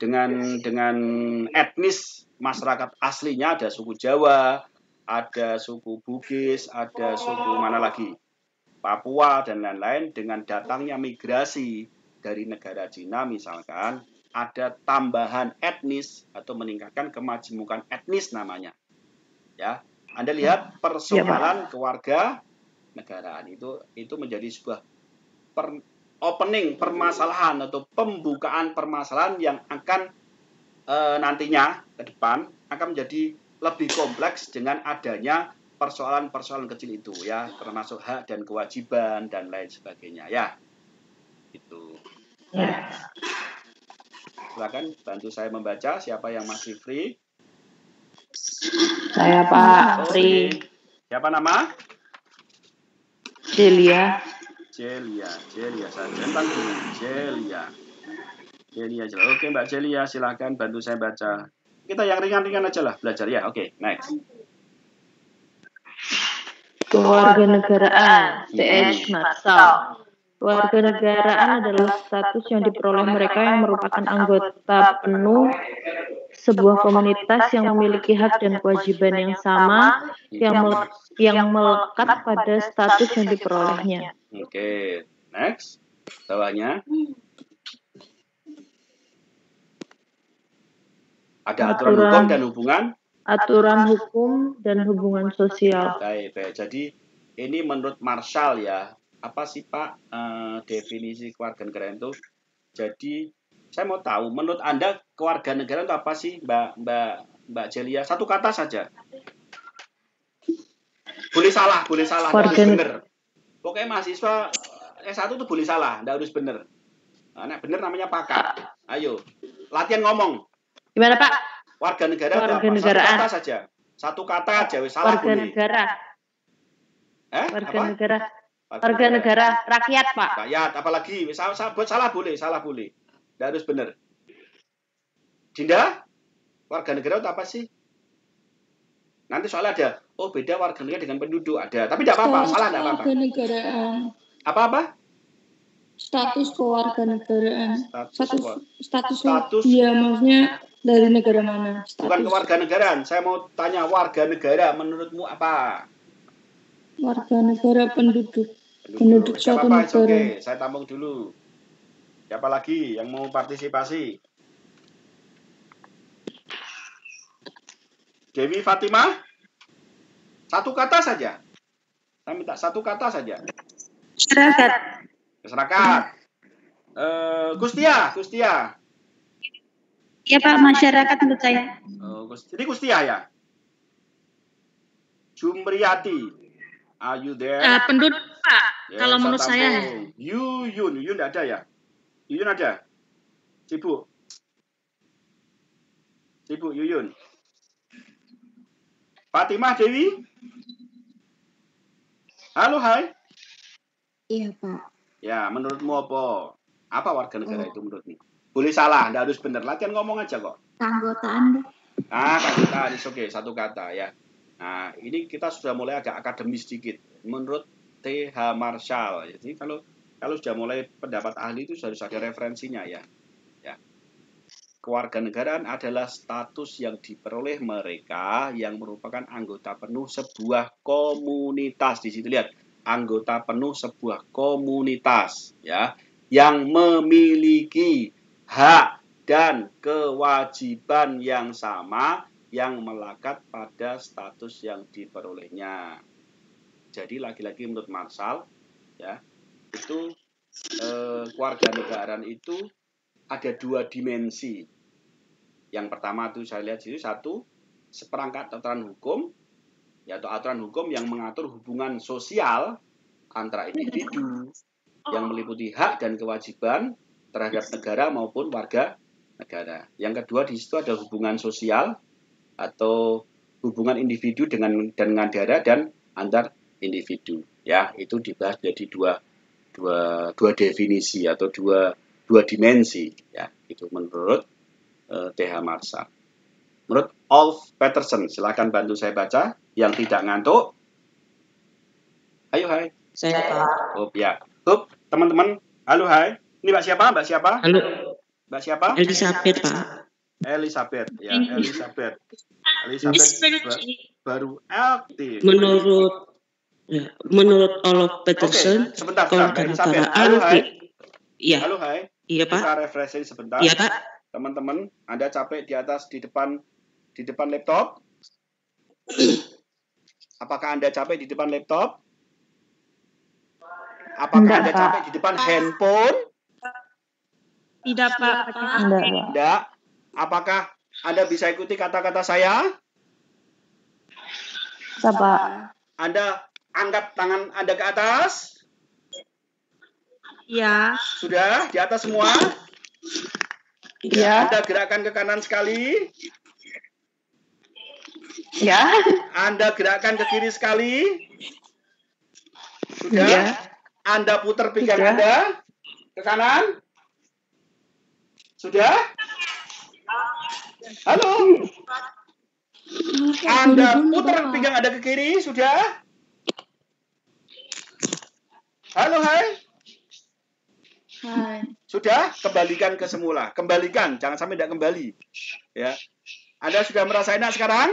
dengan etnis masyarakat aslinya ada suku Jawa, ada suku Bugis, ada suku mana lagi? Papua dan lain-lain. Dengan datangnya migrasi dari negara Cina misalkan ada tambahan etnis atau meningkatkan kemajemukan etnis namanya. Ya, Anda lihat persoalan keluarga negaraan itu menjadi sebuah permasalahan atau pembukaan permasalahan yang akan nantinya ke depan akan menjadi lebih kompleks dengan adanya persoalan-persoalan kecil itu ya, termasuk hak dan kewajiban dan lain sebagainya ya. Itu. Ya. Silakan bantu saya membaca. Siapa yang masih free? Saya Pak free. Siapa nama? Celia saya centang dulu. Celia. Oke Mbak Celia, silakan bantu saya baca. Kita yang ringan-ringan aja lah belajar ya. Oke, next. Kewarganegaraan, C.H. Marshall. Kewarganegaraan adalah status yang diperoleh mereka yang merupakan anggota penuh sebuah komunitas yang memiliki hak dan kewajiban yang sama yang melekat pada status yang diperolehnya. Oke, next. Bawahnya. Ada aturan hukum dan hubungan. Aturan hukum dan hubungan sosial. Baik. Jadi ini menurut Marshall ya. Apa sih Pak definisi kewarganegaraan itu? Jadi saya mau tahu menurut Anda kewarganegaraan itu apa sih Mbak Celia? Satu kata saja. Boleh salah, nggak harus benar. Pokoknya mahasiswa S1 itu boleh salah, nggak harus benar. Nah, benar namanya pakar. Ayo, latihan ngomong. Gimana Pak? Warganegara itu apa? Satu kata saja. Satu kata aja, salah boleh. Warga negara rakyat Pak. Rakyat, apalagi buat salah boleh. Nggak harus benar. Dinda, warga negara itu apa sih? Nanti soalnya ada, beda warga negara dengan penduduk ada, tapi tidak apa-apa, salah tidak apa-apa. Warga negaraan Apa-apa? Status kewarganegaraan. Status. Iya, maksudnya dari negara mana? Bukan kewarganegaraan. Saya mau tanya warga negara menurutmu apa? Warga negara penduduk suatu Apa, negara. Oke, saya tampung dulu. Siapa lagi yang mau partisipasi? Dewi Fatimah? Satu kata saja. Saya minta satu kata saja. Masyarakat. Gustia. Ya Pak, masyarakat menurut saya. Jadi Gustia ya? Jumriyati. Are you there? Penduduk, Pak. Ya, kalau menurut saya. Yuyun enggak ada ya? Yuyun ada? Sibuk Yuyun. Fatimah Dewi? Halo, hai. Iya Pak. Ya, menurutmu apa? Apa warga negara itu menurutmu? Boleh salah, enggak harus benar. Latihan ngomong aja kok. Keanggotaan. Keanggotaan, oke, satu kata ya. Nah, ini kita sudah mulai agak akademis sedikit. Menurut T.H. Marshall. Jadi kalau sudah mulai pendapat ahli itu harus ada referensinya ya. Kewarganegaraan adalah status yang diperoleh mereka yang merupakan anggota penuh sebuah komunitas. Di situ lihat, anggota penuh sebuah komunitas ya, yang memiliki hak dan kewajiban yang sama yang melekat pada status yang diperolehnya. Jadi lagi-lagi menurut Marshall ya, itu kewarganegaraan itu ada dua dimensi. Yang pertama itu saya lihat di situ, satu, seperangkat aturan hukum, yaitu aturan hukum yang mengatur hubungan sosial antara individu yang meliputi hak dan kewajiban terhadap negara maupun warga negara. Yang kedua di situ ada hubungan sosial atau hubungan individu dengan negara dan antar individu. Ya, itu dibahas jadi dua definisi atau dua dimensi ya, itu menurut T.H. Marshall. Menurut Ulf Peterson, silakan bantu saya baca yang tidak ngantuk. Ayo, hai. Saya Pak. Ya. Teman-teman, halo, hai. Ini Mbak siapa? Halo. Mbak siapa? Elizabeth, Pak. Elizabeth baru aktif. Menurut Ulf Peterson, sebentar, Elizabeth. Halo, hai. Iya. Halo, hai. Iya, Pak. Kita refreshing sebentar. Iya, Pak. Teman-teman, Anda capek di depan laptop? Apakah Anda capek di depan laptop? Apakah Anda capek di depan handphone? Tidak, Pak. Tidak. Apakah Anda bisa ikuti kata-kata saya? Bisa, Pak. Anda angkat tangan Anda ke atas? Ya. Sudah? Di atas semua? Ya. Anda gerakkan ke kanan sekali? Ya. Anda gerakkan ke kiri sekali? Sudah? Ya. Anda putar pinggang Anda ke kanan? Sudah? Halo? Anda putar pinggang Anda ke kiri? Sudah? Halo, hai? Hai. Sudah? Kembalikan ke semula. Kembalikan, jangan sampai tidak kembali. Ya. Anda sudah merasa enak sekarang?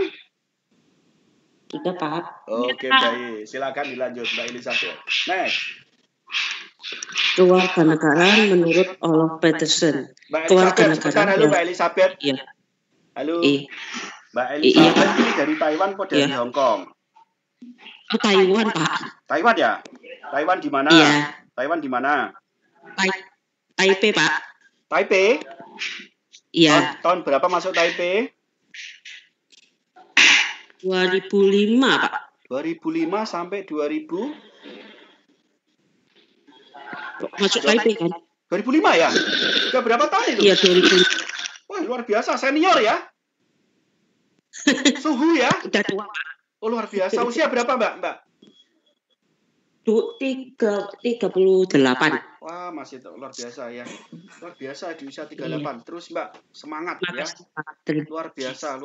Sudah, Pak. Oke, baik. Silakan dilanjut, Mbak Elizabeth. Next. Kewarganegaraan menurut Ulf Peterson. Kewarganegaraan. Halo, Mbak Elizabeth. Iya. Halo. Mbak Elizabeth ini dari Taiwan atau dari Hong Kong? Taiwan, Pak. Taiwan ya? Taiwan di mana? Iya. Taiwan di mana? Taipei, Pak. Taipei? Iya. Tahun berapa masuk Taipei? 2005, Pak. 2005 sampai 2000? Masuk Taipei kan? 2005 ya? Sudah berapa tahun itu? Iya, 2005. Wah, luar biasa. Senior ya? Suhu ya? Udah tua, Pak. Oh, luar biasa. Usia berapa, Mbak? 38. Wah, masih luar biasa ya. Luar biasa di usia 38. Terus, Mbak, semangat ya. Luar biasa.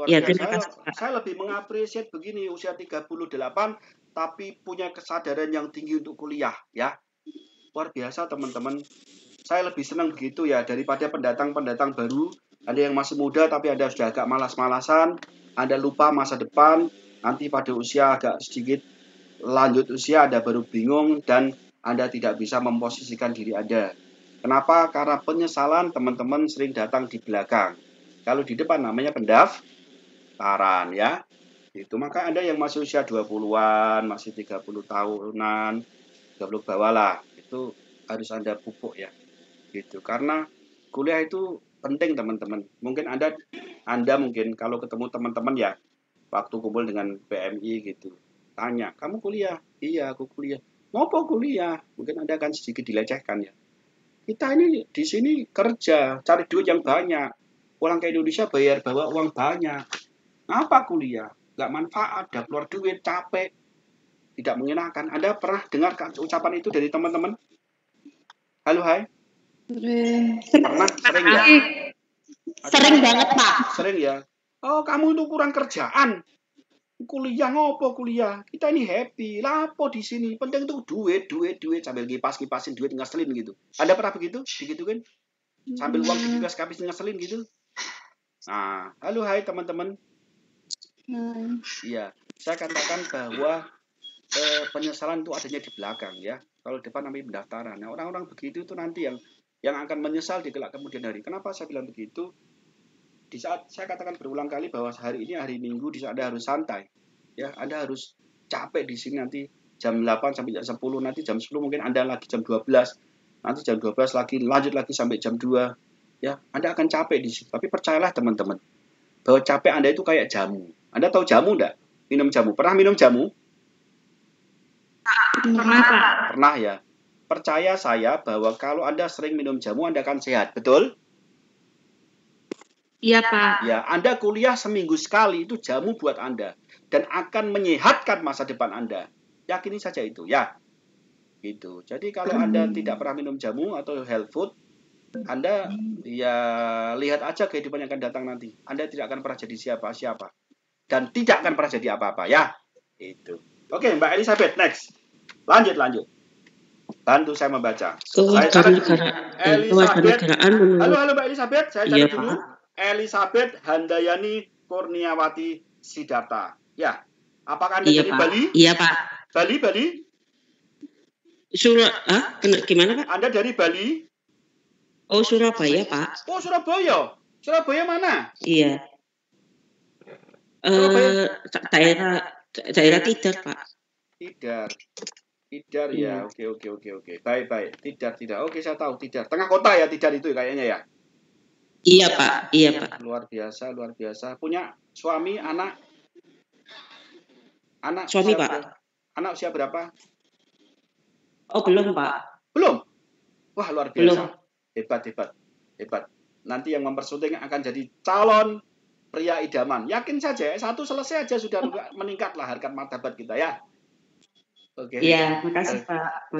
Saya lebih mengapresiasi begini, usia 38 tapi punya kesadaran yang tinggi untuk kuliah ya. luar biasa teman-teman. Saya lebih senang begitu ya daripada pendatang-pendatang baru. Ada yang masih muda tapi ada sudah agak malas-malasan, Anda lupa masa depan, nanti pada usia agak sedikit lanjut usia Anda baru bingung dan Anda tidak bisa memposisikan diri Anda. Kenapa? Karena penyesalan teman-teman sering datang di belakang. Kalau di depan namanya pendaftaran ya. Itu maka Anda yang masih usia 20-an, masih 30 tahunan, 30 bawah lah, itu harus Anda pupuk ya. Gitu. Karena kuliah itu penting teman-teman. Mungkin Anda mungkin kalau ketemu teman-teman ya waktu kumpul dengan PMI gitu, tanya, "Kamu kuliah?" "Iya, aku kuliah." "Ngopo kuliah?" Mungkin Anda akan sedikit dilecehkan ya. Kita ini di sini kerja, cari duit yang banyak. Pulang ke Indonesia bayar bawa uang banyak. Apa kuliah? Nggak manfaat, udah keluar duit, capek, tidak mengenakan. Anda pernah dengar ucapan itu dari teman-teman? Halo, hai. Pernah? Sering ya? Sering banget, Pak. Sering ya? Oh, kamu itu kurang kerjaan. Kuliah ngopo kuliah? Kita ini happy. Lapo di sini. Penting tuh duit sambil kipasin duit ngeselin gitu. Anda pernah begitu? Begitu kan? Sambil uang dikipas-kipasin ngeselin gitu. Nah, halo hai teman-teman. Iya, saya katakan bahwa penyesalan itu adanya di belakang ya. Kalau depan namanya pendaftaran. Nah, orang-orang begitu itu nanti yang akan menyesal di kelak kemudian hari. Kenapa saya bilang begitu? Di saat saya katakan berulang kali bahwa hari ini hari Minggu, di saat Anda harus santai. Ya, Anda harus capek di sini nanti jam 8 sampai jam 10, nanti jam 10 mungkin Anda lagi jam 12. Nanti jam 12 lagi lanjut lagi sampai jam 2. Ya, Anda akan capek di situ. Tapi percayalah teman-teman, bahwa capek Anda itu kayak jamu. Anda tahu jamu enggak? Minum jamu. Pernah minum jamu? Pernah, Pak. Pernah ya. Percaya saya bahwa kalau Anda sering minum jamu, Anda akan sehat. Betul? Iya, Pak. Ya, Anda kuliah seminggu sekali, itu jamu buat Anda. Dan akan menyehatkan masa depan Anda. Yakini saja itu, ya. Gitu. Jadi kalau Anda tidak pernah minum jamu atau health food, Anda ya lihat aja kehidupan yang akan datang nanti. Anda tidak akan pernah jadi siapa-siapa. Dan tidak akan pernah jadi apa-apa, ya. Itu. Oke, Mbak Elizabeth, next. Lanjut. Bantu saya membaca. Kewarganegaraan menurut Halo Mbak Elizabeth, saya cari dulu. Elizabeth Handayani Kurniawati Sidarta. Ya. Apakah Anda dari Pak. Bali? Iya, Pak. Bali? Gimana, Pak? Anda dari Bali? Oh, Surabaya, Pak. Oh, Surabaya. Surabaya mana? Iya. Daerah Tidar, Pak. Tidar ya. Oke. Baik. Tidar. Oke, saya tahu Tidar. Tengah kota ya Tidar itu kayaknya ya. Iya, Pak. Luar biasa. Punya suami, anak? Suami, Pak. Anak usia berapa? Oh, belum, Pak. Belum? Wah, luar biasa. Belum. Hebat. Nanti yang mempersunting akan jadi calon pria idaman. Yakin saja, satu selesai aja sudah meningkat lah harkat martabat kita ya. Oke. Iya, makasih Pak.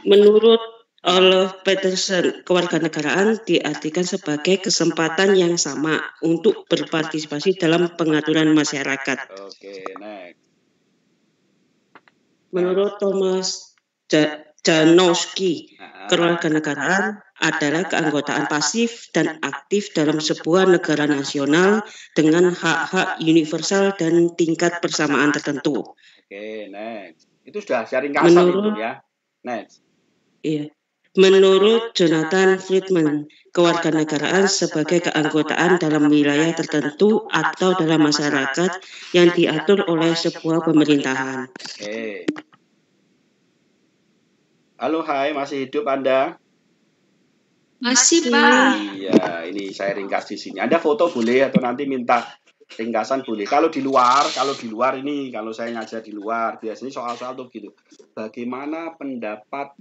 Menurut Olof Peterson, kewarganegaraan diartikan sebagai kesempatan yang sama untuk berpartisipasi dalam pengaturan masyarakat. Oke, next. Menurut Thomas Janowski, kewarganegaraan adalah keanggotaan pasif dan aktif dalam sebuah negara nasional dengan hak-hak universal dan tingkat persamaan tertentu. Oke, next. Itu sudah sharing kasar itu ya. Next. Iya. Menurut Jonathan Friedman, kewarganegaraan sebagai keanggotaan dalam wilayah tertentu atau dalam masyarakat yang diatur oleh sebuah pemerintahan. Oke. Halo, hai, masih hidup Anda? Masih, Pak. Iya, ini saya ringkas di sini. Anda foto boleh atau nanti minta ringkasan boleh. Kalau di luar ini, kalau saya ngajar di luar, biasanya soal-soal tuh gitu. Bagaimana pendapat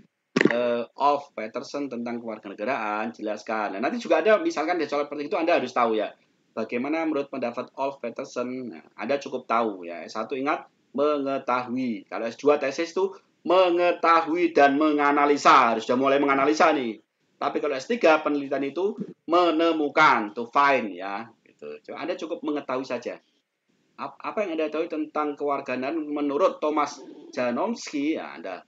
Olof Peterson tentang kewarganegaraan? Jelaskan. Nah, nanti juga ada, misalkan di soal seperti itu Anda harus tahu ya. Bagaimana menurut pendapat Olof Peterson? Nah, Anda cukup tahu ya. S1 ingat, mengetahui. Kalau S2 tesis itu mengetahui dan menganalisa. Harus sudah mulai menganalisa nih. Tapi kalau S3 penelitian itu menemukan, to find ya. Gitu. Anda cukup mengetahui saja. Apa yang Anda tahu tentang kewarganegaraan menurut Thomas Janowski? Ya, Anda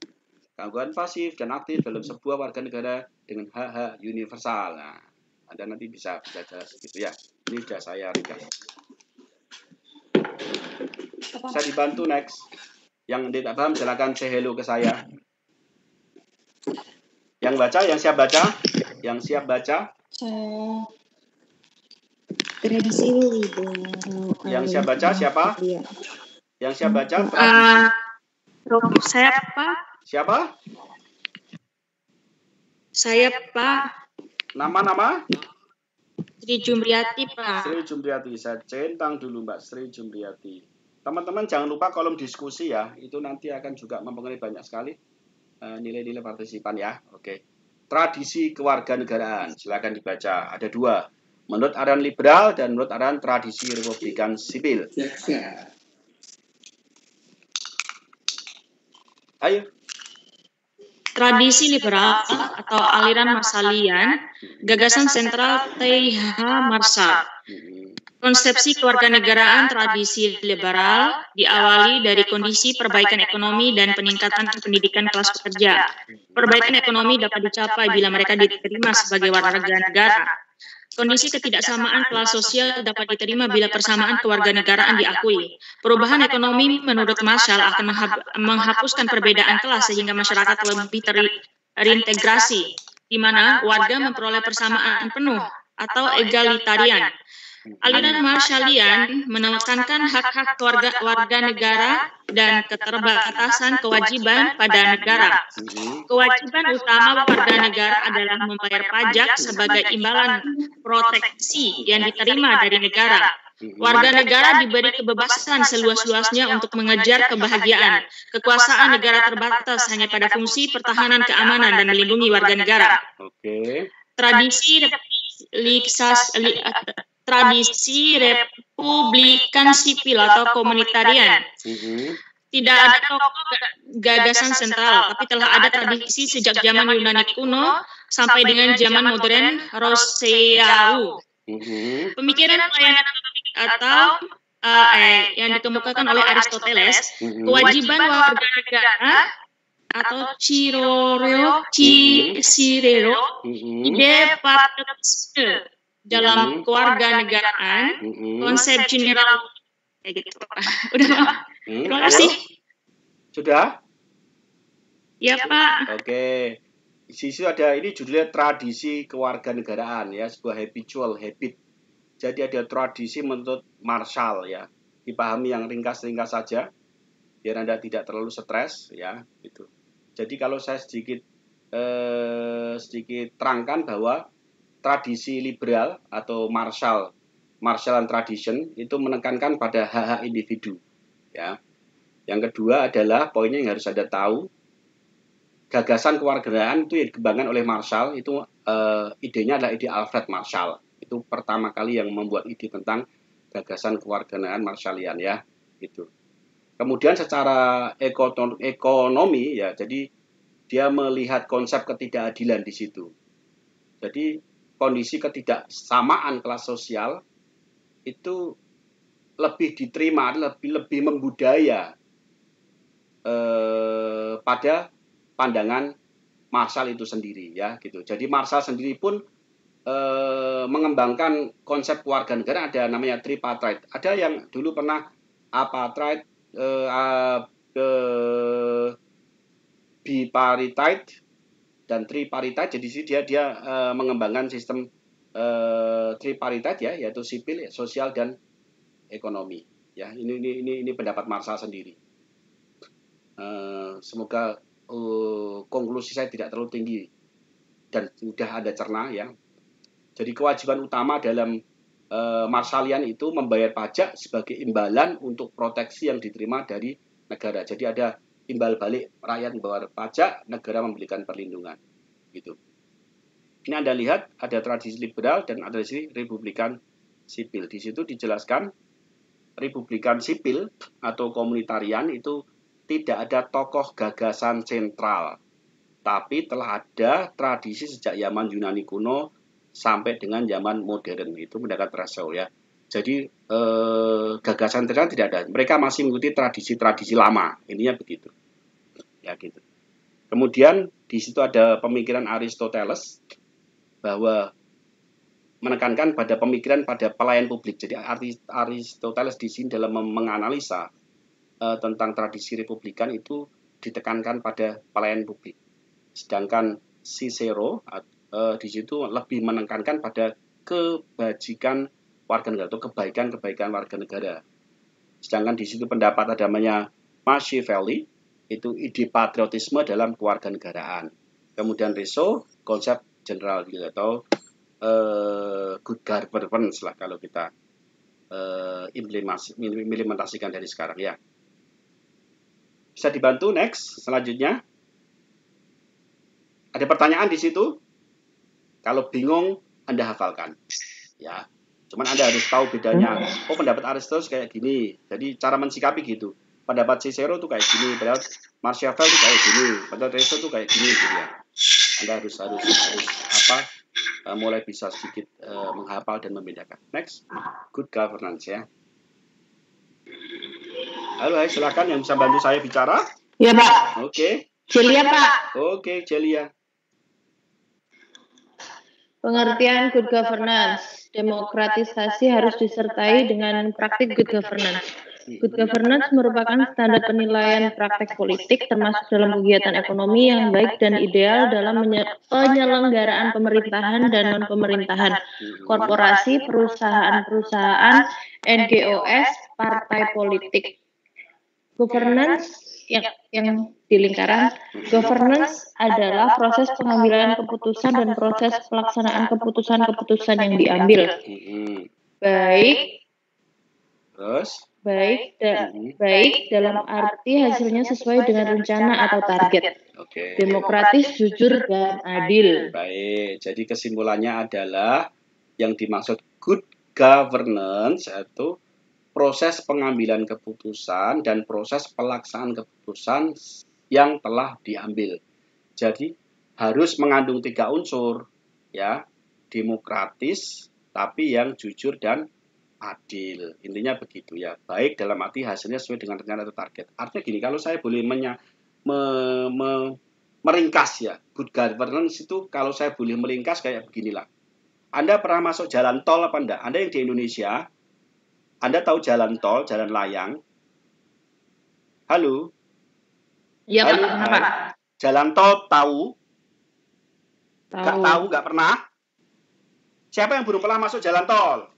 keanggotaan pasif dan aktif dalam sebuah warga negara dengan hak-hak universal. Nah, Anda nanti bisa jelas gitu ya. Ini sudah saya ringkas. Bisa dibantu next. Yang tidak paham silakan say hello ke saya. Yang baca, yang siap baca, yang siap baca. Tradisi liberal. Yang siap baca siapa? Yang siap baca? Saya Pak. Siapa? Saya Pak. Nama-nama? Sri Jumriati Pak. Sri Jumriati, saya centang dulu Mbak Sri Jumriati. Teman-teman jangan lupa kolom diskusi ya, itu nanti akan juga mempengaruhi banyak sekali nilai-nilai partisipan ya. Oke. Tradisi kewarganegaraan, silakan dibaca. Ada 2. Menurut aliran liberal dan menurut aliran tradisi republikan sipil. Ayo. Tradisi liberal atau aliran Marshallian, gagasan sentral T.H. Marshall. Konsepsi kewarganegaraan tradisi liberal diawali dari kondisi perbaikan ekonomi dan peningkatan pendidikan kelas pekerja. Perbaikan ekonomi dapat dicapai bila mereka diterima sebagai warga negara. Kondisi ketidaksamaan kelas sosial dapat diterima bila persamaan kewarganegaraan diakui. Perubahan ekonomi menurut Marshall akan menghapuskan perbedaan kelas sehingga masyarakat lebih terintegrasi, di mana warga memperoleh persamaan penuh atau egalitarian. Aliran Marshallian menekankan hak-hak warga negara dan keterbatasan kewajiban pada negara. Kewajiban utama warga negara adalah membayar pajak sebagai imbalan proteksi yang diterima dari negara. Warga negara diberi kebebasan seluas-luasnya untuk mengejar kebahagiaan. Kekuasaan negara terbatas hanya pada fungsi pertahanan keamanan dan melindungi warga negara. Tradisi republikan sipil atau komunitarian. Tidak ada tokoh gagasan sentral, tapi telah ada tradisi sejak zaman Yunani kuno sampai dengan zaman modern Rousseau. Pemikiran pelayanan atau yang dikemukakan oleh Aristoteles, kewajiban warga negara atau Cicero, ide patriotisme dalam kewarganegaraan, konsep general kayak gitu. Udah, terima kasih. Sudah? Ya Pak. Oke. Di situ ada ini judulnya tradisi kewarganegaraan ya, sebuah habitual habit. Jadi ada tradisi menurut Marshall ya. Dipahami yang ringkas-ringkas saja biar Anda tidak terlalu stres ya, gitu. Jadi kalau saya sedikit terangkan bahwa tradisi liberal atau Marshallian tradition itu menekankan pada hak-hak individu ya. Yang kedua adalah poinnya yang harus Anda tahu, gagasan kewarganegaraan itu yang dikembangkan oleh Marshall itu idenya adalah ide Alfred Marshall. Itu pertama kali yang membuat ide tentang gagasan kewarganegaraan Marshallian ya, gitu. Kemudian secara ekonomi ya, jadi dia melihat konsep ketidakadilan di situ. Jadi kondisi ketidaksamaan kelas sosial itu lebih diterima, lebih membudaya pada pandangan Marshall itu sendiri ya, gitu. Jadi Marshall sendiri pun mengembangkan konsep kewarganegaraan, ada namanya tripartite. Ada yang dulu pernah apartheid, bipartite dan tripartite. Jadi dia mengembangkan sistem tripartite ya, yaitu sipil, sosial dan ekonomi ya. Ini pendapat Marshall sendiri. Semoga konklusi saya tidak terlalu tinggi dan sudah ada cerna ya. Jadi kewajiban utama dalam Marshallian itu membayar pajak sebagai imbalan untuk proteksi yang diterima dari negara. Jadi ada imbal balik, rakyat membayar pajak, negara memberikan perlindungan, gitu. Ini Anda lihat ada tradisi liberal dan ada tradisi republikan sipil. Di situ dijelaskan republikan sipil atau komunitarian itu tidak ada tokoh gagasan sentral, tapi telah ada tradisi sejak zaman Yunani kuno sampai dengan zaman modern, itu mendekat Rousseau ya. Jadi gagasan sentral tidak ada. Mereka masih mengikuti tradisi-tradisi lama. Intinya begitu. Ya gitu. Kemudian di situ ada pemikiran Aristoteles bahwa menekankan pada pemikiran pada pelayan publik. Jadi Aristoteles di sini dalam menganalisa tentang tradisi republikan itu ditekankan pada pelayan publik. Sedangkan Cicero di situ lebih menekankan pada kebajikan warga negara atau kebaikan warga negara. Sedangkan di situ pendapat ada namanya Machiavelli, itu ide patriotisme dalam kewarganegaraan. Kemudian Rousseau, konsep general atau good governance lah kalau kita implementasikan dari sekarang ya. Bisa dibantu next selanjutnya. Ada pertanyaan di situ? Kalau bingung Anda hafalkan. Ya. Cuman Anda harus tahu bedanya. Oh, pendapat Aristoteles kayak gini. Jadi cara mensikapi gitu. Pendapat Cicero tuh kayak gini, pendapat Machiavelli tuh kayak gini, pendapat Rousseau tuh kayak gini gitu ya. Anda harus mulai bisa sedikit menghafal dan membedakan. Next, good governance ya. Halo, silakan yang bisa bantu saya bicara. Ya, Pak. Oke. Celia, Pak. Oke, Celia. Pengertian good governance. Demokratisasi harus disertai dengan praktik good governance. Good governance merupakan standar penilaian praktek politik termasuk dalam kegiatan ekonomi yang baik dan ideal dalam penyelenggaraan pemerintahan dan non-pemerintahan, korporasi, perusahaan-perusahaan, NGOs, partai politik. Governance yang di lingkaran governance adalah proses pengambilan keputusan dan proses pelaksanaan keputusan-keputusan yang diambil. Baik dalam arti hasilnya sesuai dengan rencana atau target. Demokratis, jujur, dan adil. Baik, jadi kesimpulannya adalah yang dimaksud good governance itu proses pengambilan keputusan dan proses pelaksanaan keputusan yang telah diambil. Jadi harus mengandung 3 unsur, ya, demokratis, tapi yang jujur dan adil. Intinya begitu ya. Baik dalam arti hasilnya sesuai dengan rencana atau target. Artinya gini, kalau saya boleh meringkas ya, good governance itu kalau saya boleh meringkas kayak beginilah. Anda pernah masuk jalan tol apa enggak? Anda yang di Indonesia, Anda tahu jalan tol, jalan layang? Halo? Iya, Halo, Pak. Jalan tol tahu? Tahu. Nggak tahu, nggak pernah? Siapa yang belum pernah masuk jalan tol?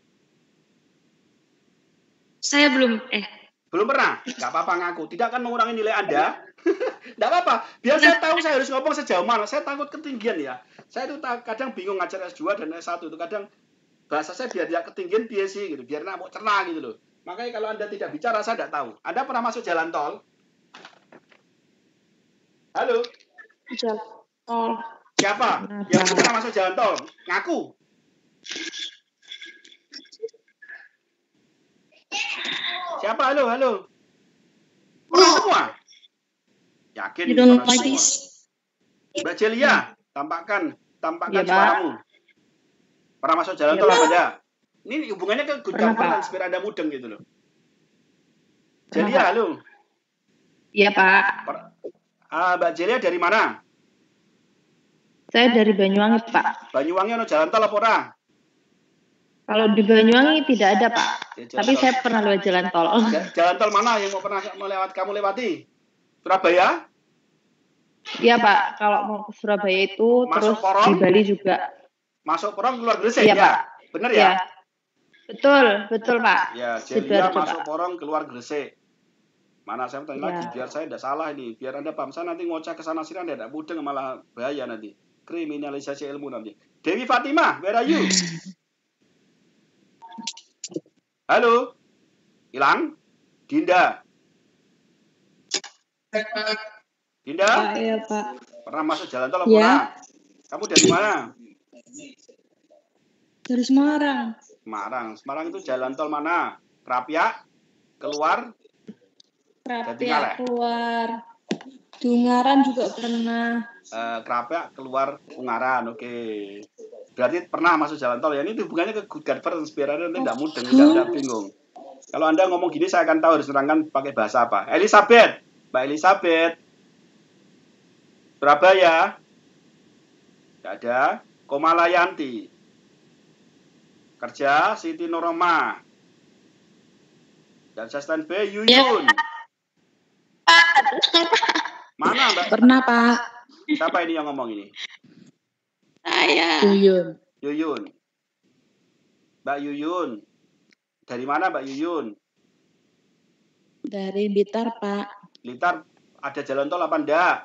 Saya belum, Belum pernah? Nggak apa-apa ngaku. Tidak akan mengurangi nilai Anda. Nggak apa-apa. Biar saya tahu saya harus ngomong sejauh mana. Saya takut ketinggian ya. Saya itu kadang bingung ngajar S2 dan S1 itu. Kadang bahasa saya biar tidak ketinggian biasa gitu. Biar nak mau cerna gitu loh. Makanya kalau Anda tidak bicara, saya tidak tahu. Anda pernah masuk jalan tol? Halo? Jalan tol. Siapa yang pernah masuk jalan tol? Ngaku. Siapa? Halo. Pernah semua? Yakin pernah semua? Mbak Celia, tampakkan suaramu. Pernah masuk jalan tol apa enggak? Ini hubungannya ke good governance biar Anda mudeng gitu loh. Celia, halo. Iya, Pak. Mbak Celia dari mana? Saya dari Banyuwangi, Pak. Banyuwangi ada jalan tol apa ora? Kalau di Banyuwangi tidak ada, Pak. Tapi saya pernah lewat jalan tol. Jalan tol mana yang kamu lewati? Surabaya? Iya, Pak. Kalau mau ke Surabaya itu masuk terus Porong? Di Bali juga. Masuk Porong keluar Gresik ya? Pak. Benar ya? Betul, Pak. Ya, Celia masuk Porong keluar Gresik. Mana saya tanya lagi biar saya tidak salah ini. Biar Anda paham, saya nanti ngoceh ke sana sini Anda tidak mudeng malah bahaya nanti. Kriminalisasi ilmu nanti. Dewi Fatimah, where are you? Halo? Hilang? Dinda? Dinda? Iya, Pak. Pernah masuk jalan tol apa Ya. pernah? Kamu dari mana? Dari Semarang. Semarang itu jalan tol mana? Krapyak? Keluar? Krapyak keluar. Ungaran juga pernah. Krapyak keluar Ungaran, oke. Berarti pernah masuk jalan tol ya. Ini hubungannya ke good governance biar Anda tidak mudeng, tidak bingung. Kalau Anda ngomong gini saya akan tahu harus terangkan pakai bahasa apa. Elizabeth, Mbak Elizabeth. Surabaya. Tidak ada. Komalayanti. Kerja Siti Noroma. Dan asisten B Yuyun. Mana Mbak? Pernah, Pak. Siapa ini yang ngomong ini? Saya. Yuyun. Mbak Yuyun. Dari mana Mbak Yuyun? Dari Blitar, Pak. Blitar ada jalan tol apa enggak?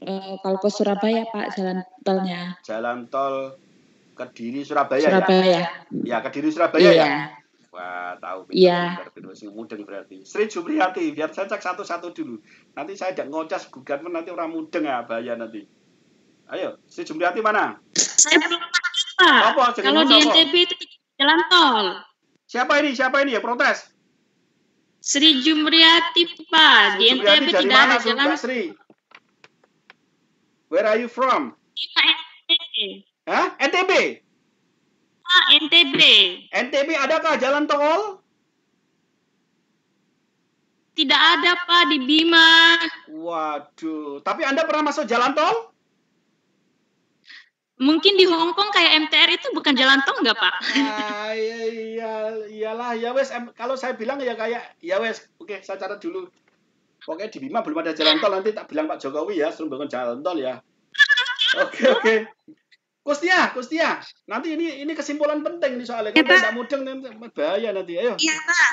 Kalau ke Surabaya, Pak, jalan tolnya. Jalan tol Kediri Surabaya, Surabaya. Ya, Kediri Surabaya Iya. ya. Wah, tahu. Iya. Mudeng berarti. Sri Jumriyati, biar saya cek satu-satu dulu. Nanti saya tidak ngocas gugat, nanti orang mudeng ya, bahaya nanti. Ayo, Sri Jumriyati mana? Saya belum Pak. Apa? Kalau di NTB itu jalan tol. Siapa ini ya protes? Sri Jumriyati, Pak. Di NTB dari tidak mana, ada jalan. Sri? Where are you from? NTB. Hah? NTB? NTB. NTB adakah jalan tol? Tidak ada, Pak, di Bima. Waduh, tapi Anda pernah masuk jalan tol? Mungkin di Hong Kong kayak MTR itu bukan jalan tol nggak, Pak? Iyalah, ya wes. Kalau saya bilang ya kayak, ya wes. Oke, saya catat dulu. Pokoknya di Bima belum ada jalan tol, nanti tak bilang Pak Jokowi ya, suruh bangun jalan tol ya. Oke. Kustia. Nanti ini kesimpulan penting nih soalnya. Kan tidak mudeng, bahaya nanti. Ayo. Iya, Pak.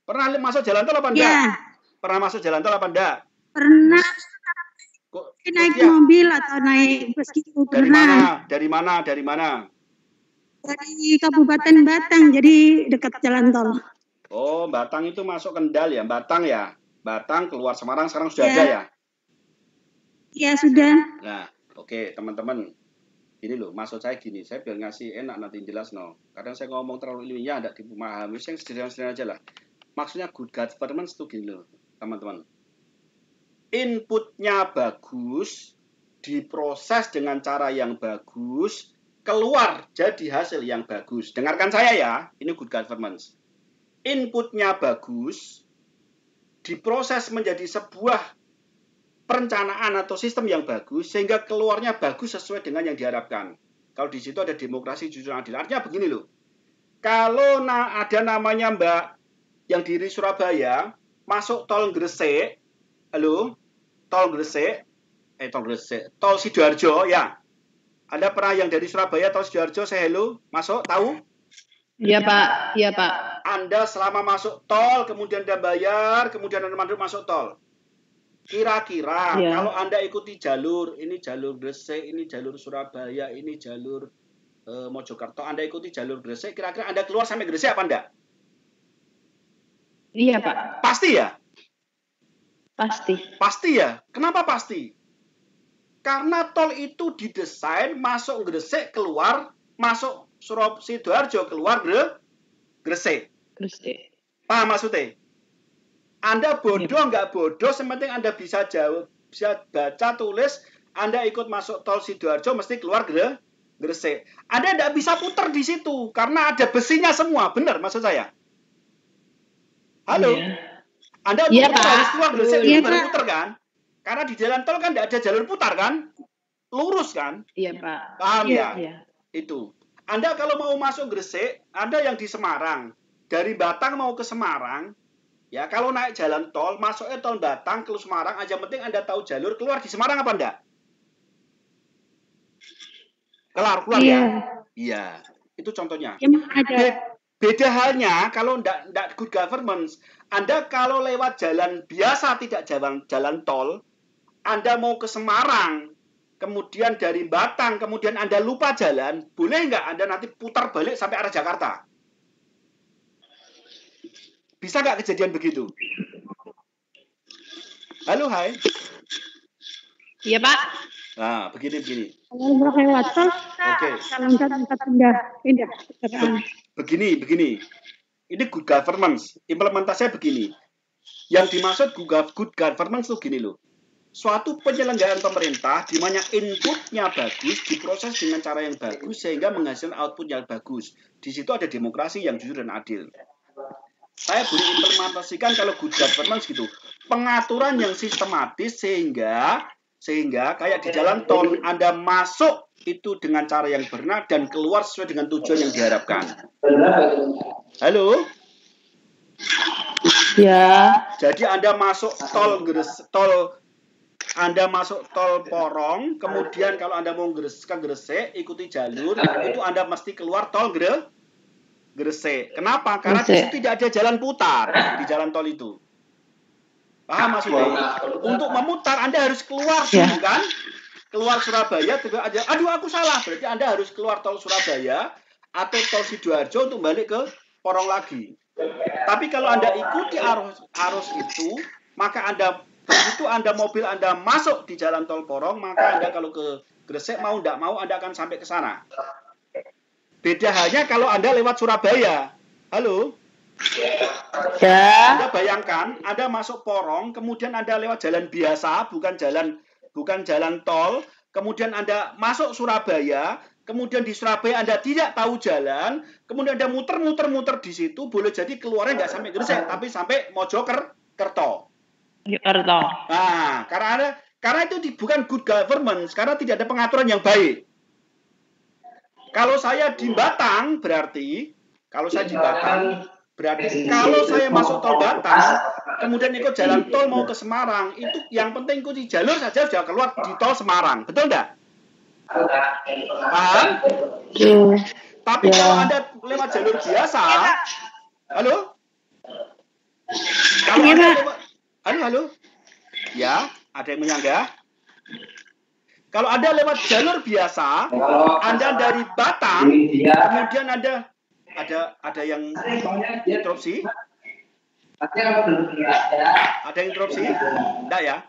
Pernah masuk jalan tol apa enggak? Iya. Pernah masuk jalan tol apa enggak? Pernah. Naik mobil atau naik bus gitu. Dari mana? Dari Kabupaten Batang, jadi dekat jalan tol. Oh, Batang itu masuk Kendal ya? Batang ya? Batang keluar Semarang sekarang sudah ada ya? Ya, sudah. Nah, oke, teman-teman. Ini loh, maksud saya gini, saya biar ngasih enak nanti jelas no. Kadang saya ngomong terlalu ilmiah, tidak dipahami, yang sederhana-sederhana aja lah. Maksudnya good governance itu gini loh, teman-teman. Inputnya bagus, diproses dengan cara yang bagus, keluar jadi hasil yang bagus. Dengarkan saya ya, ini good governance. Inputnya bagus, diproses menjadi sebuah perencanaan atau sistem yang bagus sehingga keluarnya bagus sesuai dengan yang diharapkan. Kalau di situ ada demokrasi jujur adil. Artinya begini loh. Kalau ada namanya Mbak yang di Surabaya masuk tol Gresik, tol Sidoarjo ya. Anda pernah yang dari Surabaya tol Sidoarjo saya masuk tahu? Iya Pak. Anda selama masuk tol kemudian Anda bayar, kemudian Anda masuk tol. Kira-kira kalau Anda ikuti jalur, ini jalur Gresik, ini jalur Surabaya, ini jalur Mojokerto, Anda ikuti jalur Gresik, kira-kira Anda keluar sampai Gresik apa enggak? Iya Pak. Pasti ya? Pasti ya? Kenapa pasti? Karena tol itu didesain masuk Gresik, keluar, masuk Sidoarjo, keluar Gresik. Paham maksudnya? Anda bodoh nggak bodoh, sementing Anda bisa jawab, bisa baca, tulis, Anda ikut masuk tol Sidoarjo, mesti keluar Gresik. Anda nggak bisa putar di situ, karena ada besinya semua. Benar maksud saya? Halo? Iya. Anda harus keluar Gresik, baru putar kan? Karena di jalan tol kan nggak ada jalur putar kan? Lurus kan? Iya Pak. Paham ya? Itu. Anda kalau mau masuk Gresik, Anda yang di Semarang, dari Batang mau ke Semarang, ya, kalau naik jalan tol, masuknya tol Batang ke Semarang, aja penting Anda tahu jalur, keluar di Semarang apa enggak? Keluar ya? Iya, itu contohnya. Beda halnya kalau enggak good governance, Anda kalau lewat jalan biasa tidak jalan tol, Anda mau ke Semarang, kemudian dari Batang, kemudian Anda lupa jalan, boleh enggak Anda nanti putar balik sampai arah Jakarta? Bisa nggak kejadian begitu? Halo, hai. Iya, Pak. Nah, begini. Kalau lewat tol, pindah. Begini. Ini good governance. Implementasinya begini. Yang dimaksud good governance itu gini loh. Suatu penyelenggaraan pemerintah di mana inputnya bagus, diproses dengan cara yang bagus sehingga menghasilkan output yang bagus. Di situ ada demokrasi yang jujur dan adil. Saya boleh implementasikan kalau good governance gitu. Pengaturan yang sistematis sehingga Sehingga kayak di jalan tol, Anda masuk itu dengan cara yang benar dan keluar sesuai dengan tujuan yang diharapkan. Halo? Ya. Jadi Anda masuk Anda masuk tol Porong, kemudian kalau Anda mau ke Gresik, ikuti jalur, itu Anda mesti keluar tol Gresik. Kenapa? Karena di situ tidak ada jalan putar di jalan tol itu. Paham maksudnya? Untuk memutar Anda harus keluar dulu kan? Keluar Surabaya, tiba aja, aduh aku salah. Berarti Anda harus keluar tol Surabaya atau tol Sidoarjo untuk balik ke Porong lagi. Tapi kalau Anda ikuti arus itu, maka begitu mobil Anda masuk di jalan tol Porong, maka Anda kalau ke Gresik mau tidak mau Anda akan sampai ke sana. Beda halnya kalau Anda lewat Surabaya. Halo? Ya. Anda bayangkan, Anda masuk Porong, kemudian Anda lewat jalan biasa, bukan jalan tol, kemudian Anda masuk Surabaya, kemudian di Surabaya Anda tidak tahu jalan, kemudian Anda muter di situ, boleh jadi keluarnya nggak sampai Gresik, tapi sampai Mojokerto. Nah, karena itu bukan good governance, karena tidak ada pengaturan yang baik. Kalau saya di Batang, berarti kalau saya masuk tol Batang, kemudian ikut jalan tol mau ke Semarang, itu yang penting ikuti jalur saja sudah keluar di tol Semarang. Betul enggak? Paham? Tapi kalau Anda lewat jalur biasa, halo? Kalau Anda lewat, halo? Ya, ada yang menyangga? Kalau Anda lewat jalur biasa, Anda dari Batang, kemudian Anda ada yang interupsi? Ada yang interupsi? Enggak ya?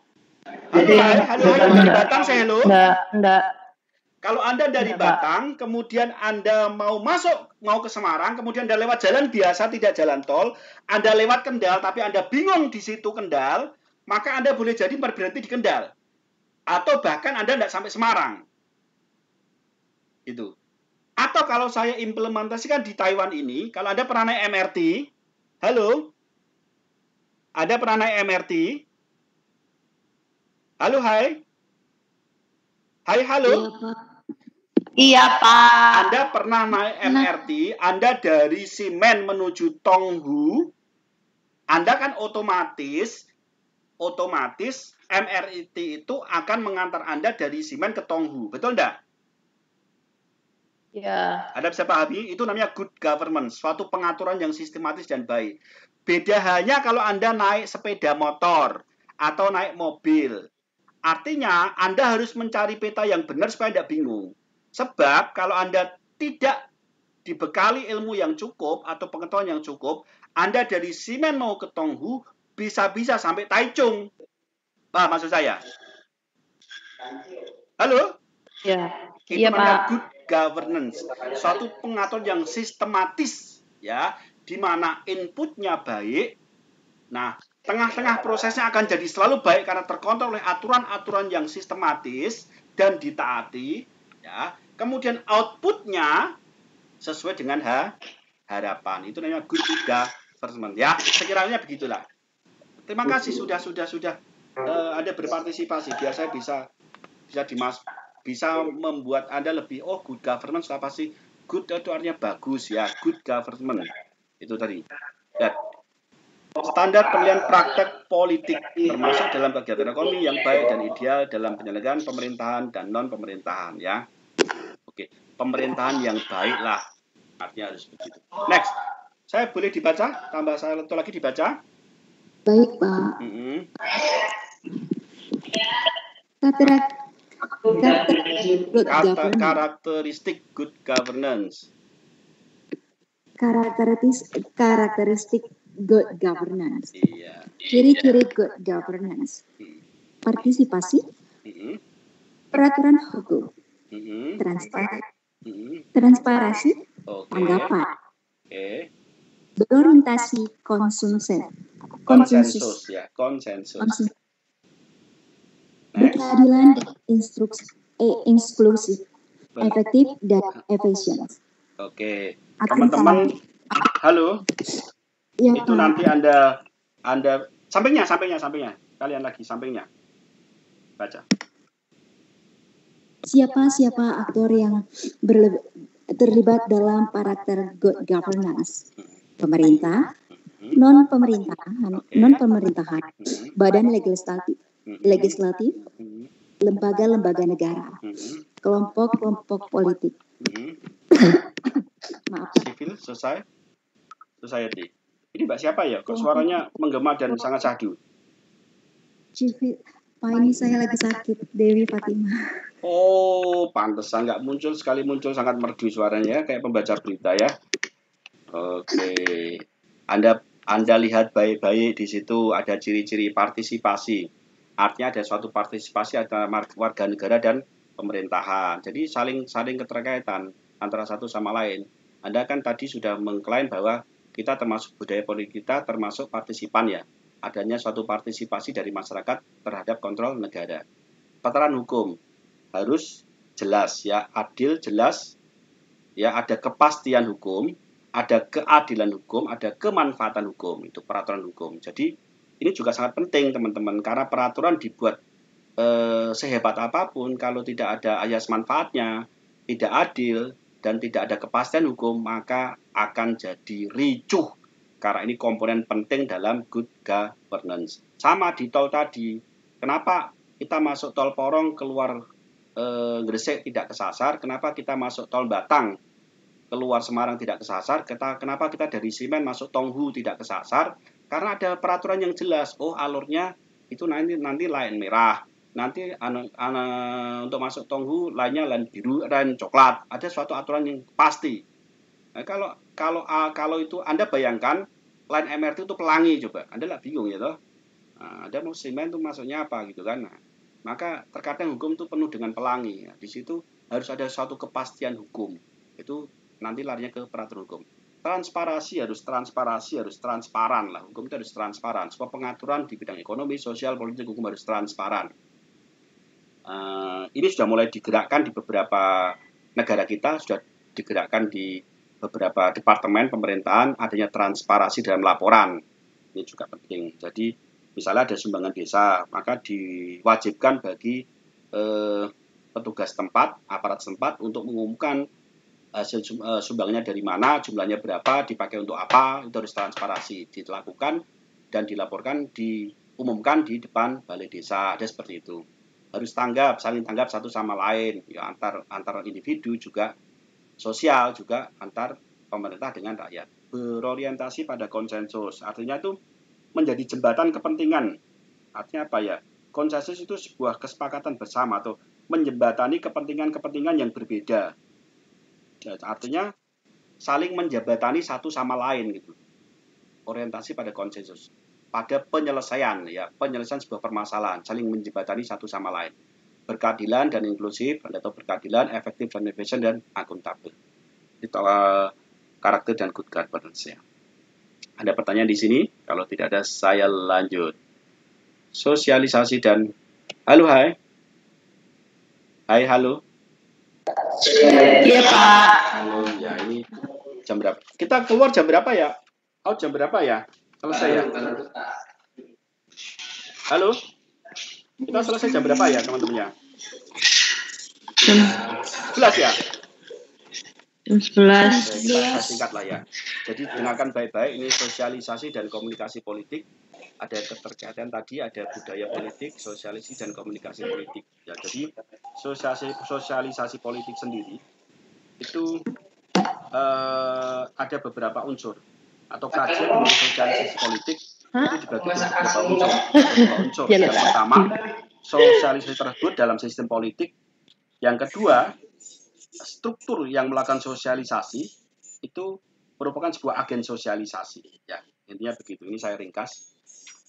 Halo, dari Batang saya halo. Enggak. Kalau Anda dari Batang, kemudian Anda mau ke Semarang, kemudian Anda lewat jalan biasa, tidak jalan tol, Anda lewat Kendal, tapi Anda bingung di situ Kendal, maka Anda boleh jadi berhenti di Kendal. Atau bahkan Anda tidak sampai Semarang. Itu. Atau kalau saya implementasikan di Taiwan ini, kalau Anda pernah naik MRT, halo? Anda pernah naik MRT? Halo, hai? Hai, halo? Iya, Pak. Anda pernah naik MRT, Anda dari Simen menuju Tonghu, Anda kan otomatis MRT itu akan mengantar Anda dari Simen ke Tonghu, betul enggak? Ya. Anda bisa pahami, itu namanya good governance, suatu pengaturan yang sistematis dan baik. Beda halnya kalau Anda naik sepeda motor atau naik mobil. Artinya, Anda harus mencari peta yang benar supaya tidak bingung. Sebab, kalau Anda tidak dibekali ilmu yang cukup atau pengetahuan yang cukup, Anda dari Simen mau ke Tonghu, bisa-bisa sampai Taichung. Paham maksud saya? Halo? Ya. Itu namanya good governance, suatu pengaturan yang sistematis, ya, di mana inputnya baik. Nah, tengah-tengah prosesnya akan jadi selalu baik karena terkontrol oleh aturan-aturan yang sistematis dan ditaati, ya. Kemudian outputnya sesuai dengan harapan. Itu namanya good governance, ya. Sekiranya begitulah. Terima kasih sudah Anda berpartisipasi. Biar saya bisa membuat Anda lebih, good governance apa sih? Good itu artinya bagus ya, good government. Itu tadi. Dan standar penilaian praktek politik termasuk dalam kegiatan ekonomi yang baik dan ideal dalam penyelenggaraan pemerintahan dan non-pemerintahan ya. Oke, pemerintahan yang baik lah. Artinya harus begitu. Next. Saya boleh dibaca? Tambah satu lagi dibaca? Baik, Pak. Karakteristik good governance. Karakteristik good governance. Iya. Ciri-ciri good governance. Partisipasi, peraturan hukum, transparansi, tanggapan, berorientasi konsensus. Berkeadilan dan inklusif, efektif dan efisien. Oke, teman-teman, halo. Ya, itu Pak. Nanti Anda sampingnya. Kalian lagi sampingnya. Baca. siapa aktor yang terlibat dalam karakter good governance? Pemerintah, non pemerintahan, badan legislatif, lembaga negara, kelompok politik. Maaf. Civil society. Ini Mbak siapa ya? Kok suaranya menggema dan sangat syahdu? Pak, ini saya lagi sakit, Dewi Fatima. Oh, pantesan nggak muncul, sekali muncul sangat merdu suaranya, kayak pembaca berita ya. Oke, Anda lihat baik-baik di situ ada ciri-ciri partisipasi. Artinya ada suatu partisipasi antara warga negara dan pemerintahan. Jadi saling keterkaitan antara satu sama lain. Anda kan tadi sudah mengklaim bahwa kita termasuk budaya politik kita termasuk partisipan ya. Adanya suatu partisipasi dari masyarakat terhadap kontrol negara. Tataran hukum harus jelas ya, adil, jelas ya, ada kepastian hukum, ada keadilan hukum, ada kemanfaatan hukum, itu peraturan hukum. Jadi ini juga sangat penting teman-teman, karena peraturan dibuat sehebat apapun kalau tidak ada asas manfaatnya, tidak adil dan tidak ada kepastian hukum, maka akan jadi ricuh, karena ini komponen penting dalam good governance. Sama di tol tadi, kenapa kita masuk tol Porong keluar Gresik tidak kesasar, kenapa kita masuk tol Batang keluar Semarang tidak kesasar, kenapa kita dari Simen masuk Tonghu tidak kesasar? Karena ada peraturan yang jelas. Oh, alurnya itu nanti lain merah. Nanti untuk masuk Tonghu lainnya lain biru, lain coklat. Ada suatu aturan yang pasti. Nah, kalau itu Anda bayangkan lain MRT itu pelangi coba. Anda lah bingung ya toh. Nah, Anda mau Simen itu masuknya apa gitu kan. Nah, maka terkadang hukum itu penuh dengan pelangi. Nah, di situ harus ada suatu kepastian hukum. Itu nanti larinya ke peraturan hukum. Transparansi harus transparan lah. Hukum itu harus transparan. Semua pengaturan di bidang ekonomi, sosial, politik, hukum harus transparan. Ini sudah mulai digerakkan di beberapa negara kita, sudah digerakkan di beberapa departemen pemerintahan, adanya transparansi dalam laporan. Ini juga penting. Jadi misalnya ada sumbangan desa, maka diwajibkan bagi petugas tempat, aparat setempat untuk mengumumkan sumbangnya dari mana, jumlahnya berapa, dipakai untuk apa, itu harus transparansi, dilakukan dan dilaporkan, diumumkan di depan balai desa, ada seperti itu. Harus saling tanggap satu sama lain, ya, antar individu juga, sosial juga antar pemerintah dengan rakyat. Berorientasi pada konsensus, artinya itu menjadi jembatan kepentingan. Artinya apa ya? Konsensus itu sebuah kesepakatan bersama atau menjembatani kepentingan-kepentingan yang berbeda. Artinya saling menjembatani satu sama lain gitu. Orientasi pada konsensus, pada penyelesaian sebuah permasalahan, saling menjembatani satu sama lain. Berkeadilan dan inklusif, atau berkeadilan, efektif dan efisien dan akuntabel. Itu karakter dan good governance ya. Ada pertanyaan di sini? Kalau tidak ada, saya lanjut. Sosialisasi dan halo, hai. Hai, halo. Iya, Pak. Halo, ya ini jam berapa? Kita keluar jam berapa ya? Out jam berapa ya? Selesai ya? Halo? Kita selesai jam berapa ya, teman-temannya? Jam 11 ya? Jam 11. Kita singkat lah ya. Jadi dengarkan baik-baik, ini sosialisasi dan komunikasi politik. Ada keterkaitan tadi, ada budaya politik, sosialisasi dan komunikasi politik. Ya, jadi sosialisasi politik sendiri itu ada beberapa unsur atau kajian mengenai sosialisasi politik itu dibagi beberapa unsur. Yang pertama, sosialisasi tersebut dalam sistem politik. Yang kedua, struktur yang melakukan sosialisasi itu merupakan sebuah agen sosialisasi. Ya, intinya begitu. Ini saya ringkas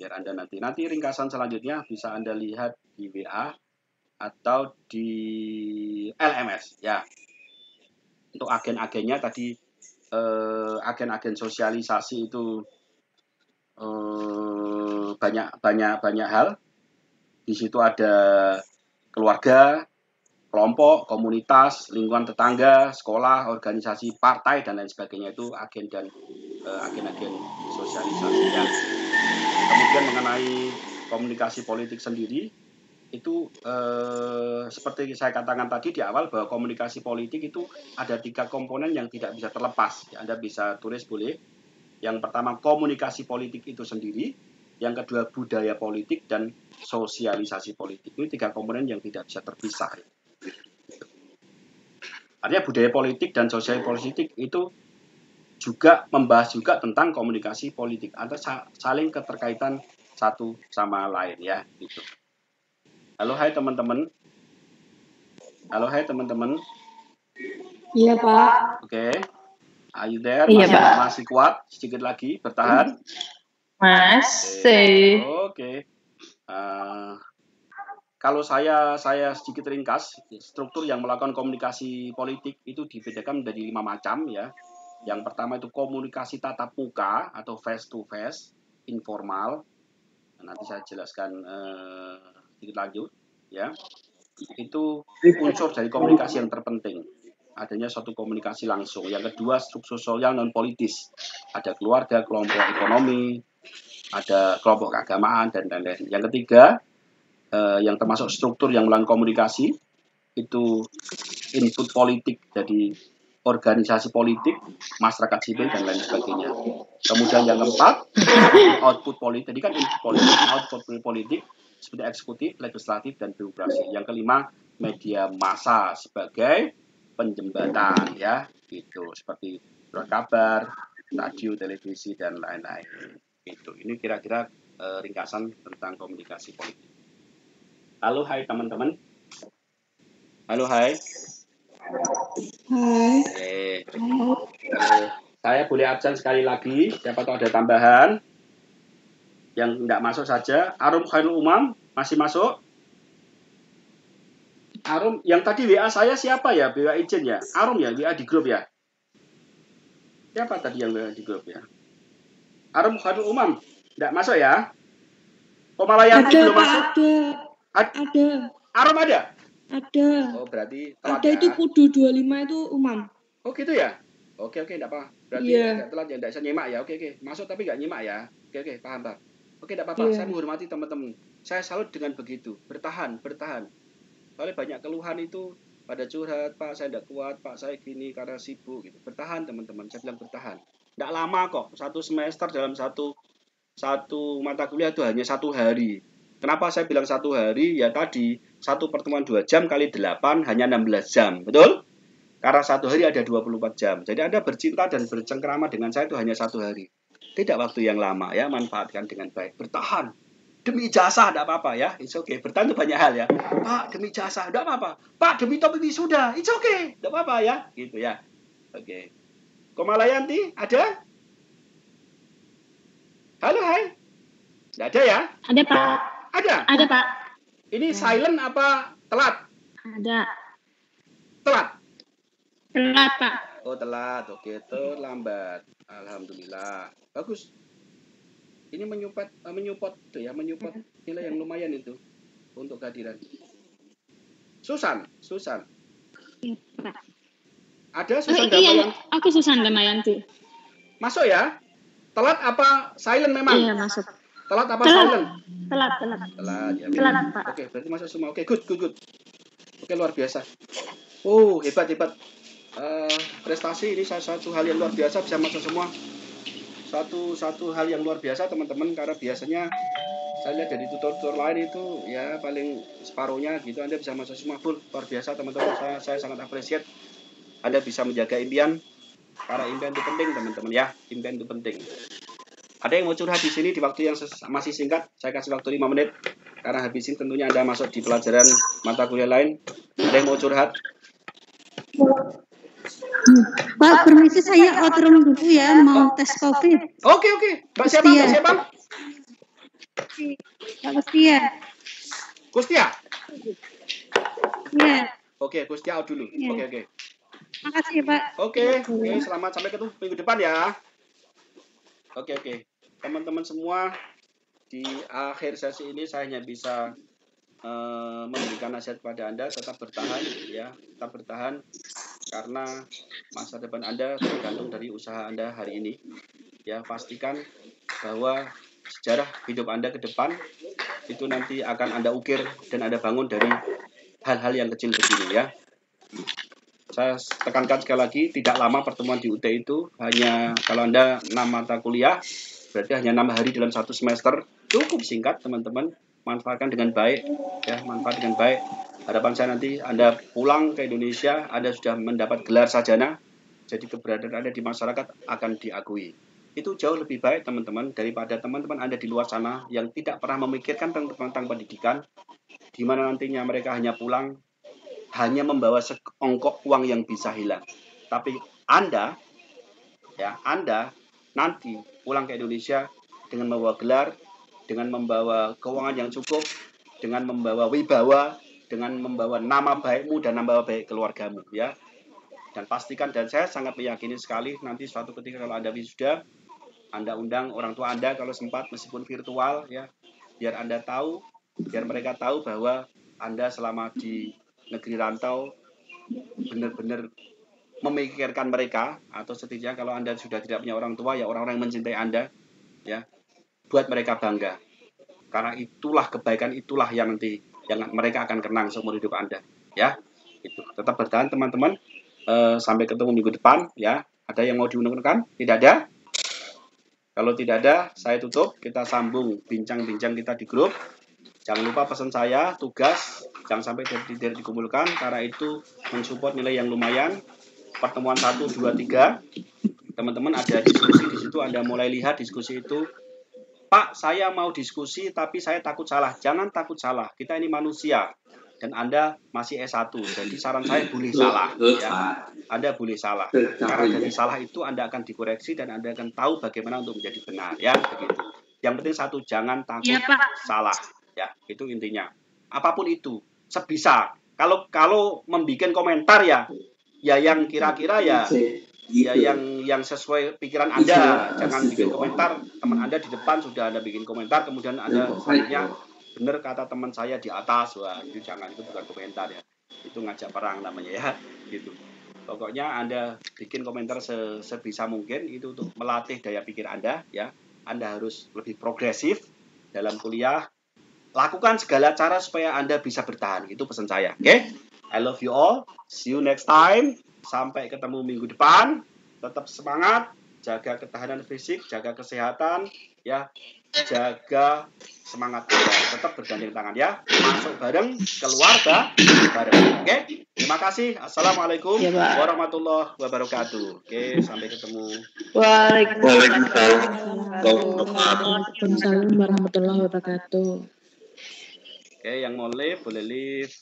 biar Anda nanti ringkasan selanjutnya bisa Anda lihat di WA atau di LMS ya. Untuk agen-agennya tadi agen-agen sosialisasi itu banyak hal. Di situ ada keluarga, kelompok, komunitas, lingkungan tetangga, sekolah, organisasi, partai dan lain sebagainya, itu agen sosialisasi ya. Kemudian mengenai komunikasi politik sendiri itu seperti saya katakan tadi di awal bahwa komunikasi politik itu ada 3 komponen yang tidak bisa terlepas. Anda bisa tulis boleh. Yang pertama komunikasi politik itu sendiri, yang kedua budaya politik dan sosialisasi politik. Ini 3 komponen yang tidak bisa terpisah. Artinya budaya politik dan sosialisasi politik itu juga membahas juga tentang komunikasi politik. Ada saling keterkaitan satu sama lain ya gitu. Halo hai teman-teman. Halo hai teman-teman. Iya Pak. Oke. Are you there? Iya, Masih, Pak. masih kuat? Sedikit lagi bertahan. Masih. Oke. Kalau saya sedikit ringkas, struktur yang melakukan komunikasi politik itu dibedakan menjadi 5 macam ya. Yang pertama itu komunikasi tatap muka atau face to face, informal. Nanti saya jelaskan sedikit lanjut ya. Itu unsur dari komunikasi yang terpenting. Adanya suatu komunikasi langsung. Yang kedua struktur sosial non politis. Ada keluarga, kelompok ekonomi, ada kelompok keagamaan dan lain-lain. Yang ketiga yang termasuk struktur yang melakukan komunikasi itu input politik, jadi organisasi politik, masyarakat sipil dan lain sebagainya. Kemudian yang keempat output politik, tadi kan input politik, output politik seperti eksekutif, legislatif dan birokrasi. Yang kelima media massa sebagai penjembatan ya, gitu seperti surat kabar, radio, televisi dan lain-lain. Itu ini kira-kira ringkasan tentang komunikasi politik. Halo hai teman-teman. Halo hai. Hai. Halo. Saya boleh absen sekali lagi. Siapa tahu ada tambahan. Yang tidak masuk saja. Arum Khairul Umam masih masuk. Arum, yang tadi WA saya siapa ya? WA Ijen ya? Arum ya? WA di grup ya? Siapa tadi yang WA di grup ya? Arum Khairul Umam. Tidak masuk ya? Komalayanti belum masuk? Ada. Arum ada? Ada. Oh, berarti telat ada ya? Itu kudu 25 itu Umam. Oh, gitu ya? Oke, enggak apa. Berarti enggak telat ya, enggak bisa nyimak ya. Oke. Masuk tapi enggak nyimak ya. Oke, paham. Oke, enggak apa-apa. Saya menghormati teman-teman. Saya salut dengan begitu. Bertahan. Soalnya banyak keluhan itu pada curhat, Pak, saya enggak kuat, Pak, saya gini karena sibuk gitu. Bertahan, teman-teman. Saya bilang bertahan. Enggak lama kok. 1 semester dalam satu mata kuliah itu hanya 1 hari. Kenapa saya bilang 1 hari? Ya tadi, 1 pertemuan 2 jam kali 8 hanya 16 jam. Betul? Karena 1 hari ada 24 jam. Jadi Anda bercinta dan bercengkrama dengan saya itu hanya 1 hari. Tidak waktu yang lama ya. Manfaatkan dengan baik. Bertahan. Demi ijazah tidak apa-apa ya. It's okay. Bertahan itu banyak hal ya. Pak, demi ijazah tidak apa-apa. Pak, demi topi wisuda. It's okay. Tidak apa-apa ya. Gitu ya. Oke. Komalayanti, ada? Halo, hai. Tidak ada ya? Ada, Pak. Ada, Pak. Ini silent apa telat? Ada. Telat? Telat, Pak. Oh, telat. Oke, terlambat. Alhamdulillah. Bagus. Ini menyupport nilai yang lumayan itu untuk kehadiran. Susan. Iya, Pak. Ada Susan Damayanti? Iya, aku Susan Damayanti. Masuk ya? Telat apa silent memang? Iya, masuk. Telat apa silent? Telat ya. Telat, Pak. Oke, berarti masuk semua. Oke, good. Oke, luar biasa. Oh, hebat. Prestasi ini satu hal yang luar biasa, bisa masuk semua. Satu hal yang luar biasa, teman-teman, karena biasanya saya lihat dari tutor lain itu ya paling separuhnya gitu. Anda bisa masuk semua full. Luar biasa, teman-teman. Saya sangat appreciate Anda bisa menjaga impian. Karena impian itu penting, teman-teman ya. Impian itu penting. Ada yang mau curhat di sini di waktu yang masih singkat? Saya kasih waktu 5 menit. Karena habis ini tentunya Anda masuk di pelajaran mata kuliah lain. Ada yang mau curhat? Pak, permisi saya outroom dulu ya, mau tes COVID. Oke. Mbak siapa? Pak Kustia. Kustia? Iya. Oke, Kustia out dulu. Ya. Oke. Makasih, Pak. Oke, selamat sampai ketemu minggu depan ya. Oke. Teman-teman semua, di akhir sesi ini saya hanya bisa memberikan nasihat kepada Anda, tetap bertahan ya, karena masa depan Anda tergantung dari usaha Anda hari ini. Ya, pastikan bahwa sejarah hidup Anda ke depan itu nanti akan Anda ukir dan Anda bangun dari hal-hal yang kecil begini ya. Saya tekankan sekali lagi, tidak lama pertemuan di UT itu, hanya kalau Anda 6 mata kuliah, berarti hanya 6 hari dalam 1 semester, cukup singkat teman-teman, manfaatkan dengan baik, ya, manfaat dengan baik. Harapan saya nanti Anda pulang ke Indonesia, Anda sudah mendapat gelar sarjana, jadi keberadaan Anda di masyarakat akan diakui. Itu jauh lebih baik teman-teman, daripada teman-teman Anda di luar sana yang tidak pernah memikirkan tentang pendidikan, di mana nantinya mereka hanya pulang, hanya membawa seongkok uang yang bisa hilang. Tapi Anda nanti pulang ke Indonesia dengan membawa gelar, dengan membawa keuangan yang cukup, dengan membawa wibawa, dengan membawa nama baikmu dan nama baik keluargamu ya. Dan pastikan, dan saya sangat meyakini sekali nanti suatu ketika kalau Anda wisuda, Anda undang orang tua Anda kalau sempat meskipun virtual ya, biar Anda tahu, biar mereka tahu bahwa Anda selama di negeri rantau benar-benar memikirkan mereka, atau setidaknya kalau Anda sudah tidak punya orang tua ya orang-orang yang mencintai Anda ya, buat mereka bangga, karena itulah kebaikan, itulah yang nanti yang mereka akan kenang seumur hidup Anda ya. Itu tetap bertahan teman-teman, sampai ketemu minggu depan ya. Ada yang mau diundangkan? Tidak ada? Kalau tidak ada, saya tutup, kita sambung bincang-bincang kita di grup. Jangan lupa pesan saya, tugas, jangan sampai tidak dikumpulkan, karena itu mensupport nilai yang lumayan. Pertemuan 1, 2, 3, teman-teman ada diskusi di situ, Anda mulai lihat diskusi itu. Pak, saya mau diskusi, tapi saya takut salah. Jangan takut salah, kita ini manusia. Dan Anda masih S1, jadi saran saya boleh salah. Ya. Anda boleh salah, karena dari salah itu Anda akan dikoreksi, dan Anda akan tahu bagaimana untuk menjadi benar. Ya, begitu. Yang penting satu, jangan takut salah. Ya, itu intinya. Apapun itu, sebisa. Kalau membuat komentar ya yang kira-kira ya yang sesuai pikiran Anda. Jangan bikin komentar, teman Anda di depan sudah Anda bikin komentar, kemudian Anda selanjutnya benar kata teman saya di atas. Wah, itu jangan, itu bukan komentar ya. Itu ngajak perang namanya ya, gitu. Pokoknya Anda bikin komentar sebisa mungkin itu untuk melatih daya pikir Anda ya. Anda harus lebih progresif dalam kuliah. Lakukan segala cara supaya Anda bisa bertahan. Itu pesan saya. Oke? I love you all. See you next time. Sampai ketemu minggu depan. Tetap semangat. Jaga ketahanan fisik. Jaga kesehatan. Ya. Jaga semangat Anda. Tetap bergandeng tangan ya. Masuk bareng. Keluar bareng. Oke? Terima kasih. Assalamualaikum warahmatullahi wabarakatuh. Oke. Sampai ketemu. Waalaikumsalam warahmatullahi wabarakatuh. Oke, yang mau live boleh live.